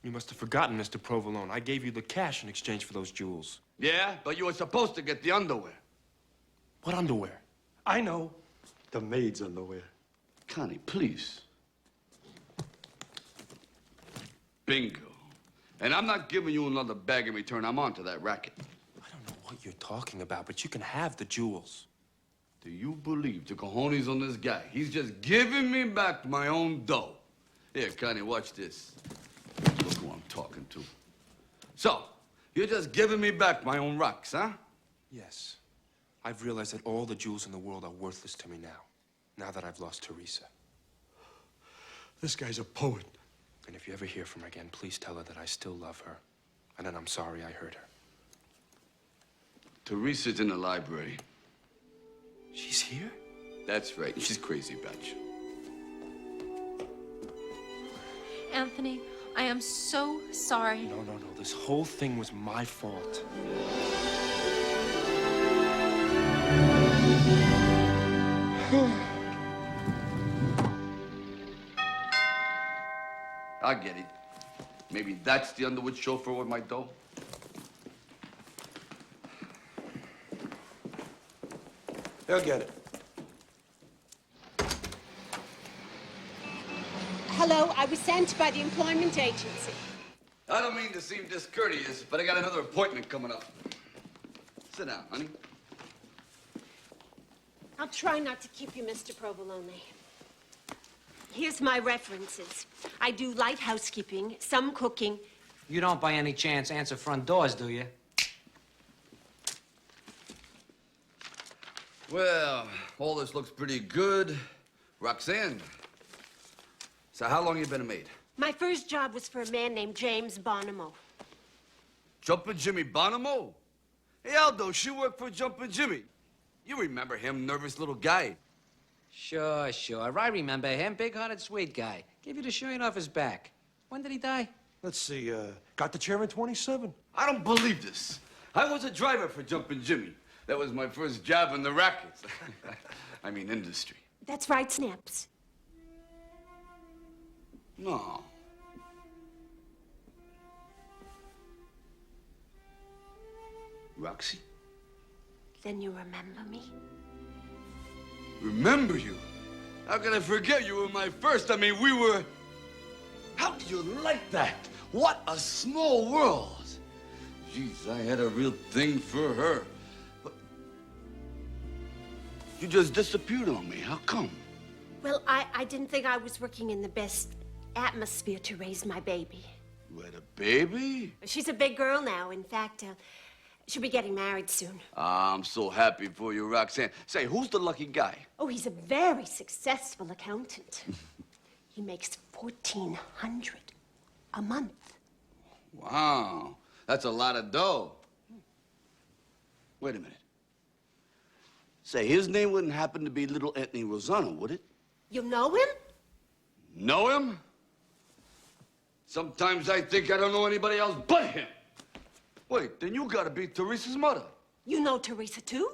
Speaker 13: You must have forgotten, Mr. Provolone. I gave you the cash in exchange for those jewels.
Speaker 3: Yeah, but you were supposed to get the underwear.
Speaker 13: What underwear?
Speaker 9: I know. The maid's underwear.
Speaker 3: Connie, please. Bingo. And I'm not giving you another bag in return. I'm on to that racket.
Speaker 13: I don't know what you're talking about, but you can have the jewels.
Speaker 3: Do you believe the cojones on this guy? He's just giving me back my own dough. Here, Connie, watch this. Look who I'm talking to. So, you're just giving me back my own rocks, huh?
Speaker 13: Yes. I've realized that all the jewels in the world are worthless to me now that I've lost Teresa.
Speaker 9: This guy's a poet.
Speaker 13: And if you ever hear from her again, please tell her that I still love her, and that I'm sorry I hurt her.
Speaker 3: Teresa's in the library.
Speaker 13: She's here?
Speaker 3: That's right. She's crazy about you.
Speaker 21: Anthony, I am so sorry.
Speaker 13: No. This whole thing was my fault.
Speaker 3: I get it. Maybe that's the Underwood chauffeur with my dough.
Speaker 9: He'll get it.
Speaker 17: Hello, I was sent by the employment agency.
Speaker 3: I don't mean to seem discourteous, but I got another appointment coming up. Sit down, honey.
Speaker 17: I'll try not to keep you, Mr. Provolone. Here's my references. I do light housekeeping, some cooking.
Speaker 8: You don't by any chance answer front doors, do you?
Speaker 3: Well, all this looks pretty good. Roxanne, so how long you been a maid?
Speaker 17: My first job was for a man named James Bonomo.
Speaker 3: Jumpin' Jimmy Bonomo? Hey, Aldo, she worked for Jumpin' Jimmy. You remember him, nervous little guy.
Speaker 8: Sure. I remember him. Big-hearted, sweet guy. Gave you the shirt off his back. When did he die?
Speaker 9: Let's see, got the chair in 27.
Speaker 3: I don't believe this. I was a driver for Jumpin' Jimmy. That was my first job in the rackets. I mean, industry.
Speaker 17: That's right, Snaps.
Speaker 3: No. Roxy?
Speaker 17: Then you remember me?
Speaker 3: Remember you? How can I forget you were my first? I mean, we were... How do you like that? What a small world. Jeez, I had a real thing for her. But you just disappeared on me. How come?
Speaker 17: Well, I didn't think I was working in the best atmosphere to raise my baby.
Speaker 3: You had a baby?
Speaker 17: She's a big girl now. In fact, she'll be getting married soon.
Speaker 3: I'm so happy for you, Roxanne. Say, who's the lucky guy?
Speaker 17: Oh, he's a very successful accountant. He makes $1,400 a month.
Speaker 3: Wow, that's a lot of dough. Wait a minute. Say, his name wouldn't happen to be little Anthony Rosano, would it?
Speaker 17: You know him?
Speaker 3: Know him? Sometimes I think I don't know anybody else but him. Wait, then you gotta be Teresa's mother.
Speaker 17: You know Teresa, too?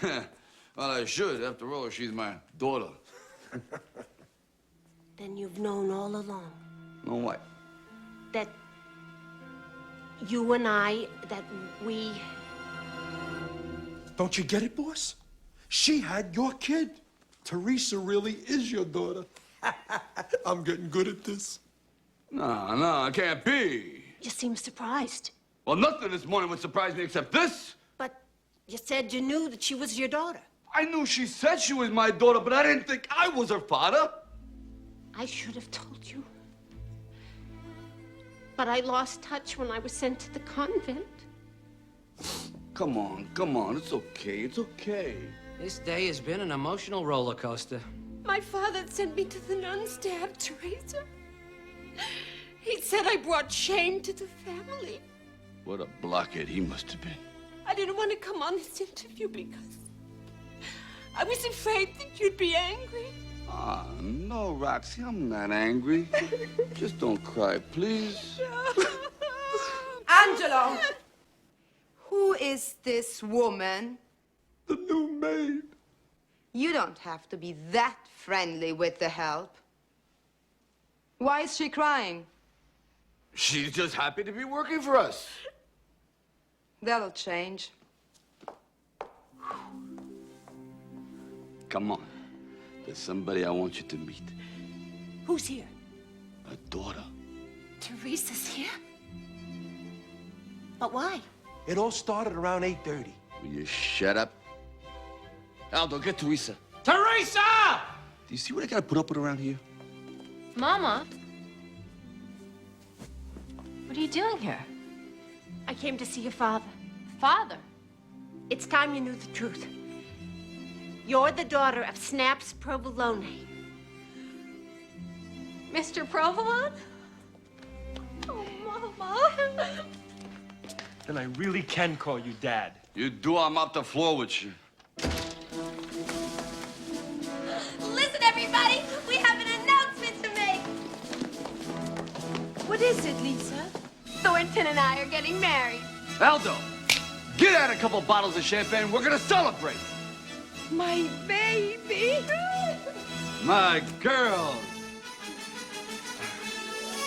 Speaker 3: Well, I should. After all, she's my daughter.
Speaker 17: Then you've known all along
Speaker 3: Know what?
Speaker 17: that you and I, that we...
Speaker 9: Don't you get it, boss? She had your kid. Teresa really is your daughter. I'm getting good at this.
Speaker 3: No, it can't be.
Speaker 17: You seem surprised.
Speaker 3: Well, nothing this morning would surprise me except this.
Speaker 17: But you said you knew that she was your daughter.
Speaker 3: I knew she said she was my daughter, but I didn't think I was her father.
Speaker 17: I should have told you. But I lost touch when I was sent to the convent.
Speaker 3: Come on. It's okay.
Speaker 8: This day has been an emotional roller coaster.
Speaker 17: My father sent me to the nuns to have Teresa. He said I brought shame to the family.
Speaker 3: What a blockhead he must have been.
Speaker 17: I didn't want to come on this interview because I was afraid that you'd be angry.
Speaker 3: Ah, no, Roxy, I'm not angry. Just don't cry, please.
Speaker 22: Angelo! Who is this woman?
Speaker 3: The new maid.
Speaker 22: You don't have to be that friendly with the help. Why is she crying?
Speaker 3: She's just happy to be working for us.
Speaker 22: That'll change.
Speaker 3: Come on. There's somebody I want you to meet.
Speaker 17: Who's here?
Speaker 3: A daughter.
Speaker 17: Teresa's here? But why?
Speaker 9: It all started around 8:30.
Speaker 3: Will you shut up? Aldo, get Teresa.
Speaker 10: Teresa!
Speaker 3: Do you see what I gotta put up with around here?
Speaker 21: Mama? What are you doing here?
Speaker 17: I came to see your father.
Speaker 21: Father?
Speaker 17: It's time you knew the truth. You're the daughter of Snaps Provolone.
Speaker 21: Mr. Provolone? Oh, Mama.
Speaker 13: Then I really can call you Dad.
Speaker 3: You do, I'm off the floor with you.
Speaker 11: Listen, everybody, we have an announcement to make.
Speaker 22: What is it, Lisa?
Speaker 11: Thornton and I are getting married.
Speaker 3: Aldo, get out a couple bottles of champagne. We're gonna celebrate.
Speaker 22: My baby!
Speaker 3: My girl.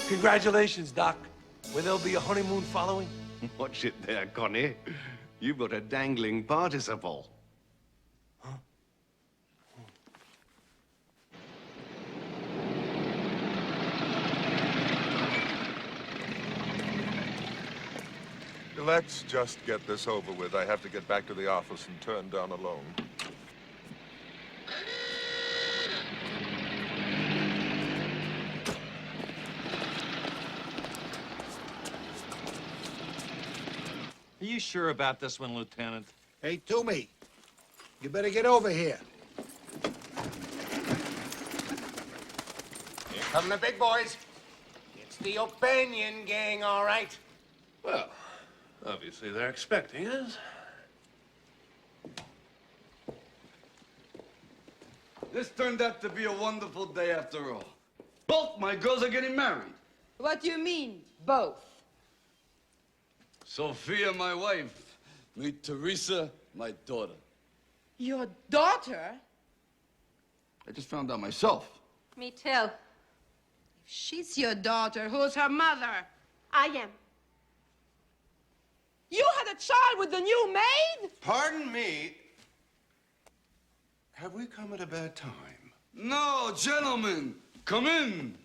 Speaker 9: Congratulations, Doc. Will there be a honeymoon following?
Speaker 12: Watch it there, Connie. You've got a dangling participle.
Speaker 18: Let's just get this over with. I have to get back to the office and turn down a loan.
Speaker 20: Are you sure about this one, Lieutenant?
Speaker 14: Hey, Toomey, you better get over here.
Speaker 10: Here come the big boys. It's the O'Banion gang, all right.
Speaker 20: Well, obviously they're expecting us.
Speaker 3: This turned out to be a wonderful day after all. Both my girls are getting married.
Speaker 22: What do you mean, both?
Speaker 3: Sophia, my wife. Meet Teresa, my daughter.
Speaker 22: Your daughter?
Speaker 3: I just found out myself.
Speaker 21: Me too.
Speaker 22: If she's your daughter, who's her mother?
Speaker 17: I am.
Speaker 22: You had a child with the new maid?
Speaker 12: Pardon me. Have we come at a bad time?
Speaker 3: No, gentlemen, come in.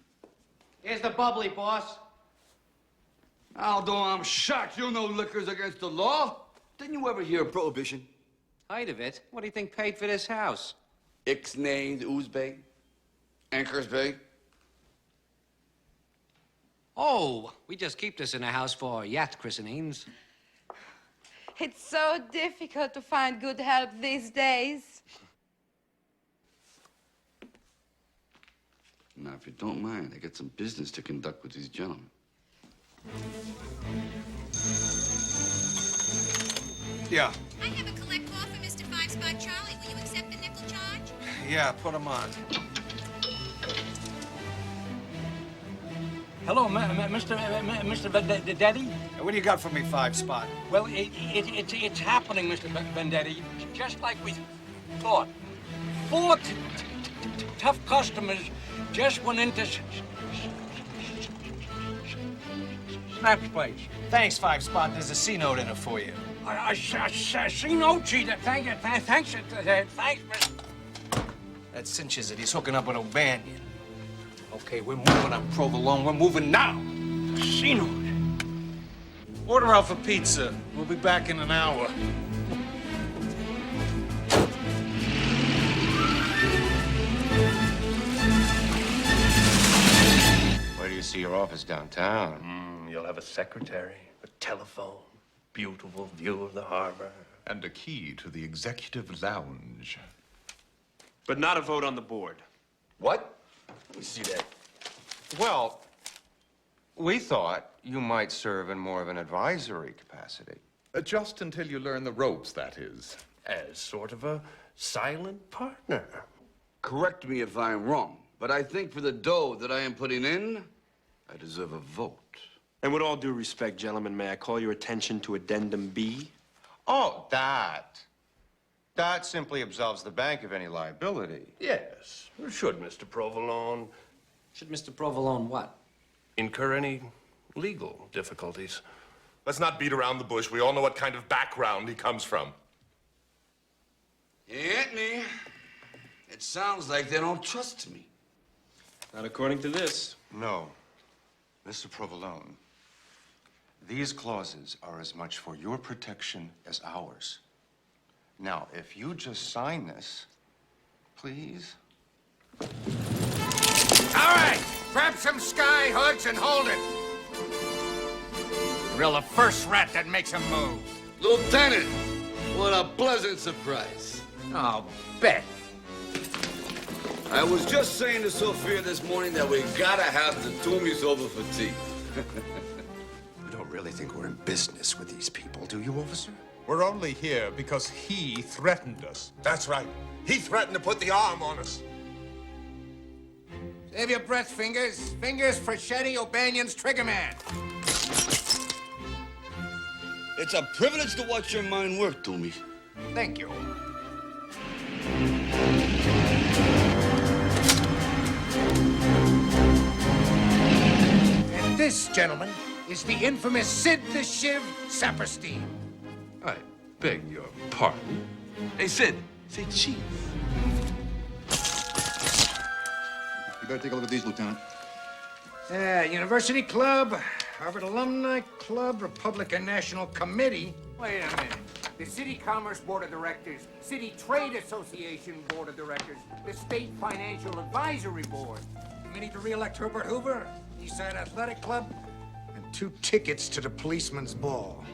Speaker 8: Here's the bubbly, boss.
Speaker 3: Aldo, I'm shocked you know liquor's against the law. Didn't you ever hear of prohibition?
Speaker 8: Height of it? What do you think paid for this house?
Speaker 3: Ixnay, Uzbek, Anchors Bay.
Speaker 8: Oh, we just keep this in the house for yacht christenings.
Speaker 22: It's so difficult to find good help these days.
Speaker 3: Now, if you don't mind, I got some business to conduct with these gentlemen.
Speaker 2: Yeah.
Speaker 6: I have a collect call for Mr. Five Spot Charlie. Will you accept the nickel charge?
Speaker 2: Yeah, put him on.
Speaker 7: Hello, Mr. Daddy.
Speaker 2: What do you got for me, Five Spot?
Speaker 7: Well, it's happening, Mr. Vendetti, just like we thought. 4 tough customers just went into Snap's place.
Speaker 2: Thanks, Five Spot. There's a C note in it for you.
Speaker 7: A C-note, cheater. Thanks, Mr.
Speaker 2: That cinches it. He's hooking up with O'Banion. Okay, we're moving on Provolone. We're moving now.
Speaker 7: C-note.
Speaker 2: Order out for pizza. We'll be back in an hour.
Speaker 10: Where do you see your office downtown?
Speaker 20: You'll have a secretary, a telephone, beautiful view of the harbor.
Speaker 23: And a key to the executive lounge.
Speaker 13: But not a vote on the board.
Speaker 23: What?
Speaker 13: Let me see that.
Speaker 10: Well, we thought you might serve in more of an advisory capacity.
Speaker 23: Just until you learn the ropes, that is.
Speaker 13: As sort of a silent partner.
Speaker 3: Correct me if I'm wrong, but I think for the dough that I am putting in, I deserve a vote.
Speaker 13: And with all due respect, gentlemen, may I call your attention to Addendum B?
Speaker 10: Oh, that simply absolves the bank of any liability.
Speaker 20: Yes, it should, Mr. Provolone.
Speaker 8: Should Mr. Provolone what?
Speaker 20: Incur any legal difficulties.
Speaker 18: Let's not beat around the bush. We all know what kind of background he comes from.
Speaker 3: Anthony, it sounds like they don't trust me.
Speaker 13: Not according to this.
Speaker 12: No. Mr. Provolone, these clauses are as much for your protection as ours. Now, if you just sign this, please.
Speaker 14: All right, grab some sky hoods and hold it. Drill the first rat that makes a move.
Speaker 3: Lieutenant, what a pleasant surprise.
Speaker 14: Oh, bet.
Speaker 3: I was just saying to Sophia this morning that we gotta have the Toomies over for tea.
Speaker 15: You don't really think we're in business with these people, do you, officer?
Speaker 18: We're only here because he threatened us. That's right. He threatened to put the arm on us.
Speaker 14: Save your breath, Fingers. Fingers for Shetty O'Banion's trigger man.
Speaker 3: It's a privilege to watch your mind work, Toomey.
Speaker 14: Thank you. And this, gentlemen, is the infamous Sid the Shiv Saperstein.
Speaker 20: I beg your pardon.
Speaker 3: Hey, Sid, say chief.
Speaker 24: You better take a look at these, Lieutenant.
Speaker 14: University Club, Harvard Alumni Club, Republican National Committee. Wait a minute. The City Commerce Board of Directors, City Trade Association Board of Directors, the State Financial Advisory Board, Committee to re-elect Herbert Hoover, Eastside Athletic Club, and 2 tickets to the policeman's ball.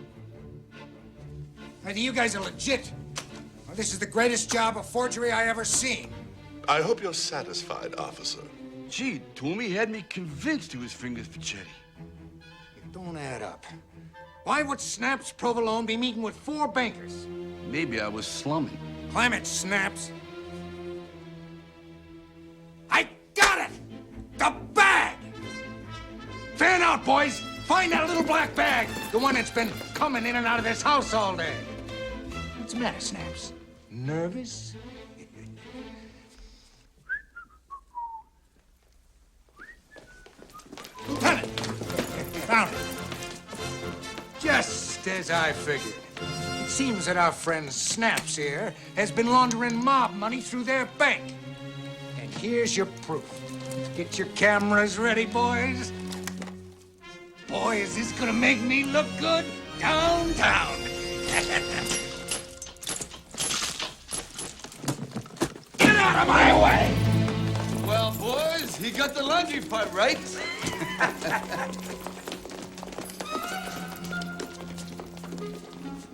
Speaker 14: Either you guys are legit, or this is the greatest job of forgery I ever seen.
Speaker 18: I hope you're satisfied, officer.
Speaker 3: Gee, Toomey had me convinced he was Fingers for Chetty.
Speaker 14: It don't add up. Why would Snaps Provolone be meeting with 4 bankers?
Speaker 3: Maybe I was slumming.
Speaker 14: Climb it, Snaps. I got it! The bag! Fan out, boys! Find that little black bag! The one that's been coming in and out of this house all day. What's the matter, Snaps? Nervous? Lieutenant! Found it. Just as I figured. It seems that our friend Snaps here has been laundering mob money through their bank. And here's your proof. Get your cameras ready, boys. Boy, is this gonna make me look good downtown. Get out of my way!
Speaker 3: Well, boys, he got the laundry part right.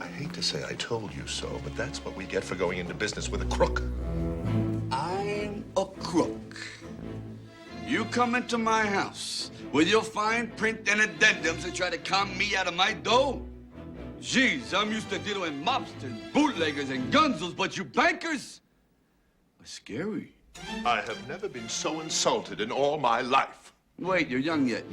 Speaker 18: I hate to say I told you so, but that's what we get for going into business with a crook.
Speaker 3: I'm a crook. You come into my house with your fine print and addendums to try to con me out of my dough? Jeez, I'm used to dealing with mobsters, bootleggers, and gunzels, but you bankers are scary.
Speaker 18: I have never been so insulted in all my life.
Speaker 3: Wait, you're young yet.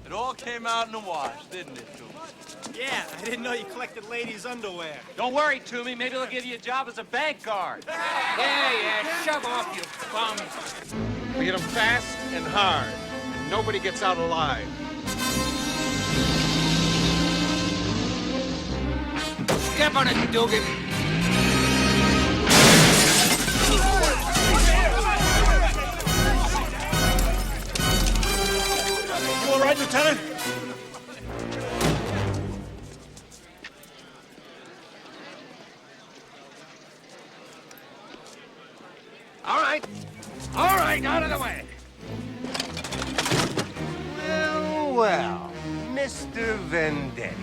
Speaker 1: It all came out in the wash, didn't it, Toomey?
Speaker 5: Yeah, I didn't know you collected ladies' underwear.
Speaker 1: Don't worry, Toomey. Maybe they'll give you a job as a bank guard.
Speaker 7: Yeah, shove off, you bums.
Speaker 2: We hit them fast and hard, and nobody gets out alive.
Speaker 7: Step on it, Dugan.
Speaker 5: You all right, Lieutenant?
Speaker 7: All right, out of the way.
Speaker 10: Well, well, Mr. Vendetti.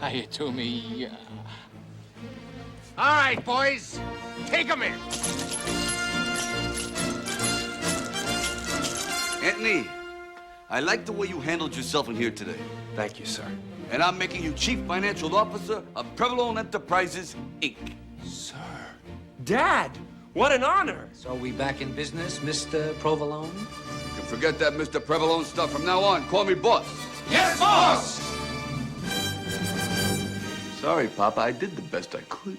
Speaker 7: Hiya, Toomey. All right, boys, take him in.
Speaker 3: Anthony, I like the way you handled yourself in here today.
Speaker 10: Thank you, sir.
Speaker 3: And I'm making you Chief Financial Officer of Provolone Enterprises, Inc.
Speaker 10: Sir.
Speaker 13: Dad, what an honor.
Speaker 8: So we back in business, Mr. Provolone?
Speaker 3: You can forget that Mr. Provolone stuff from now on. Call me boss.
Speaker 7: Yes, boss!
Speaker 3: Sorry, Papa, I did the best I could.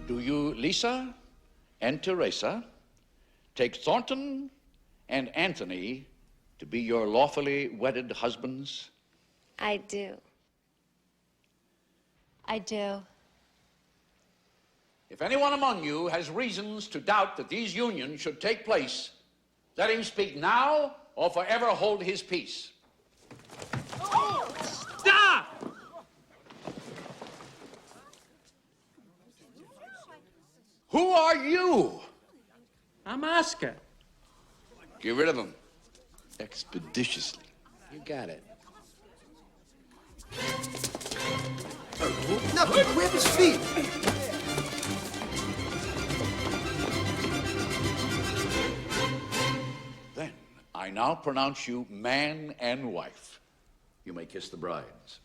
Speaker 16: Do you, Lisa and Teresa, take Thornton and Anthony to be your lawfully wedded husbands?
Speaker 21: I do. I do.
Speaker 16: If anyone among you has reasons to doubt that these unions should take place, let him speak now or forever hold his peace.
Speaker 7: Stop!
Speaker 16: Who are you?
Speaker 8: I'm Oscar.
Speaker 3: Get rid of him. Expeditiously.
Speaker 8: You got it.
Speaker 9: Nothing. Grab his feet.
Speaker 16: Then I now pronounce you man and wife. You may kiss the brides.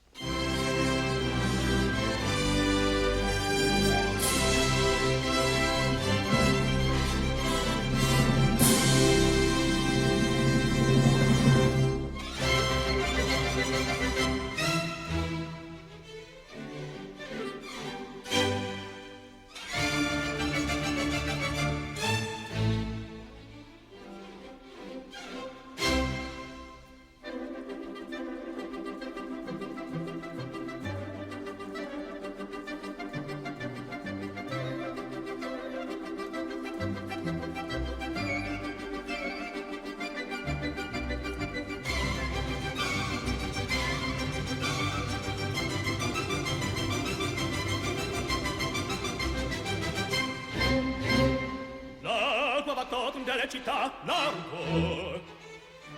Speaker 19: factotum delle città largo.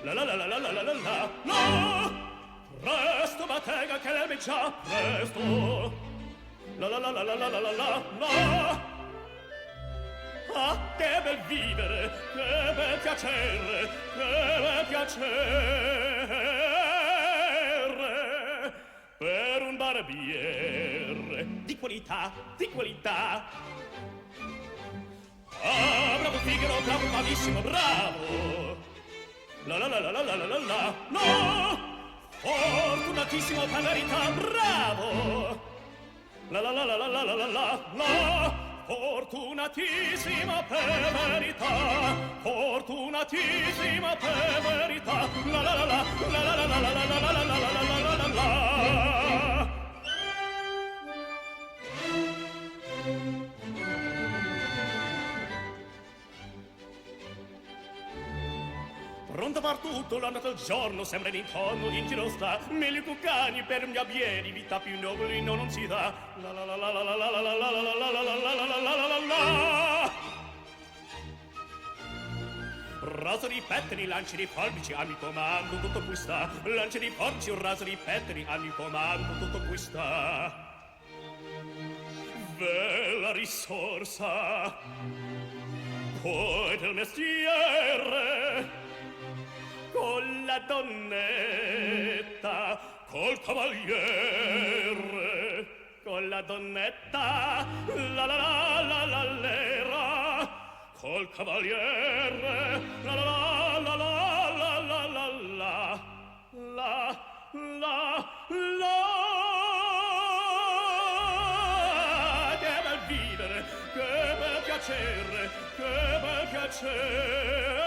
Speaker 19: La la la la la la la la la la. Presto battega che l'ebbe già presto. La la la la la la la la la la. Ah, che bel vivere, che bel piacere, che bel piacere per un barbiere di qualità, di qualità. Ah, bravo Figaro, bravo, bravissimo, bravo. La la la la la la la la la. No! Fortunatissimo per verità, bravo. La la la la la la la la la la. Fortunatissima per verità, fortunatissima per verità. La la la la la la la la la la la la la la la la. Pronto per tutto l'anno del giorno sembra in intorno, in giro sta, meglio cuccani per gli abbieri, vita più nobili non si dà. La la la la la la la la la la la la la la la la. Raso di pettini, lanci di pollici, a mi comando tutto qui sta. Lanci di porci, un raso di pettini, a mi comando tutto qui sta. Bella risorsa, poi del mestiere, con la donnetta, col cavaliere, con la donnetta, la la la la la l'era, col cavaliere, la la la la la la la la la la. Che bel vivere, che bel piacere, che bel piacere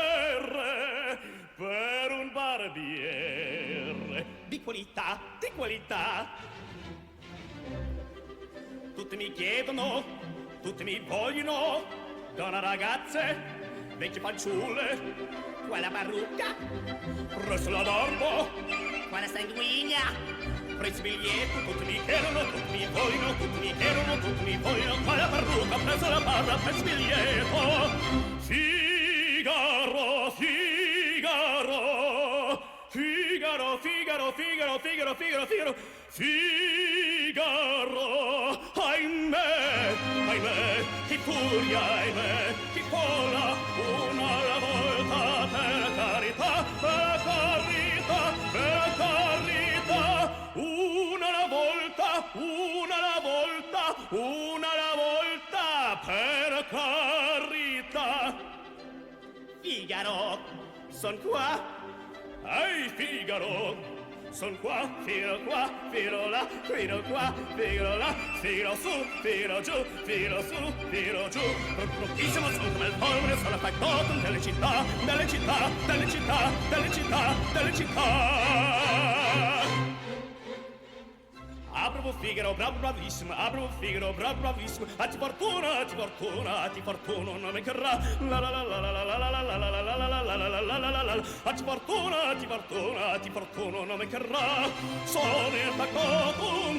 Speaker 19: per un barbiere di qualità, di qualità. Tutti mi chiedono, tutti mi vogliono, donne ragazze, vecchie fanciulle, quella parrucca, rosso la barba, quella sanguigna, prezzi biglietto, tutti mi chiedono, tutti mi vogliono, tutti mi chiedono, tutti mi vogliono, quella parrucca, preso la barra, prezzi biglietto. Figaro, Figaro, Figaro, Figaro, Figaro, Figaro, Figaro, Figaro, Figaro, ahimè, ahimè, chi furia, ahimè, chi folla, una alla volta, per carità, per carità, per carità, una alla volta, una alla volta, una alla volta, per carità. Figaro, son qua, ehi Figaro, son qua, filo qua, filo là, filo qua, filo là, filo su, filo giù, filo su, filo giù. Prontissimo sul come il polvere, sono factotum delle città, delle città, delle città, delle città, delle città. Bravo Figaro, bravo bravissimo, bravo Figaro, bravo bravissimo. A ti fortuna, a ti fortuna, a ti fortuna, non mi carrà. La la la la la la la la la la la la la la la la la la la. A ti fortuna, a ti fortuna, a ti fortuna, non mi carrà. Sono il factotum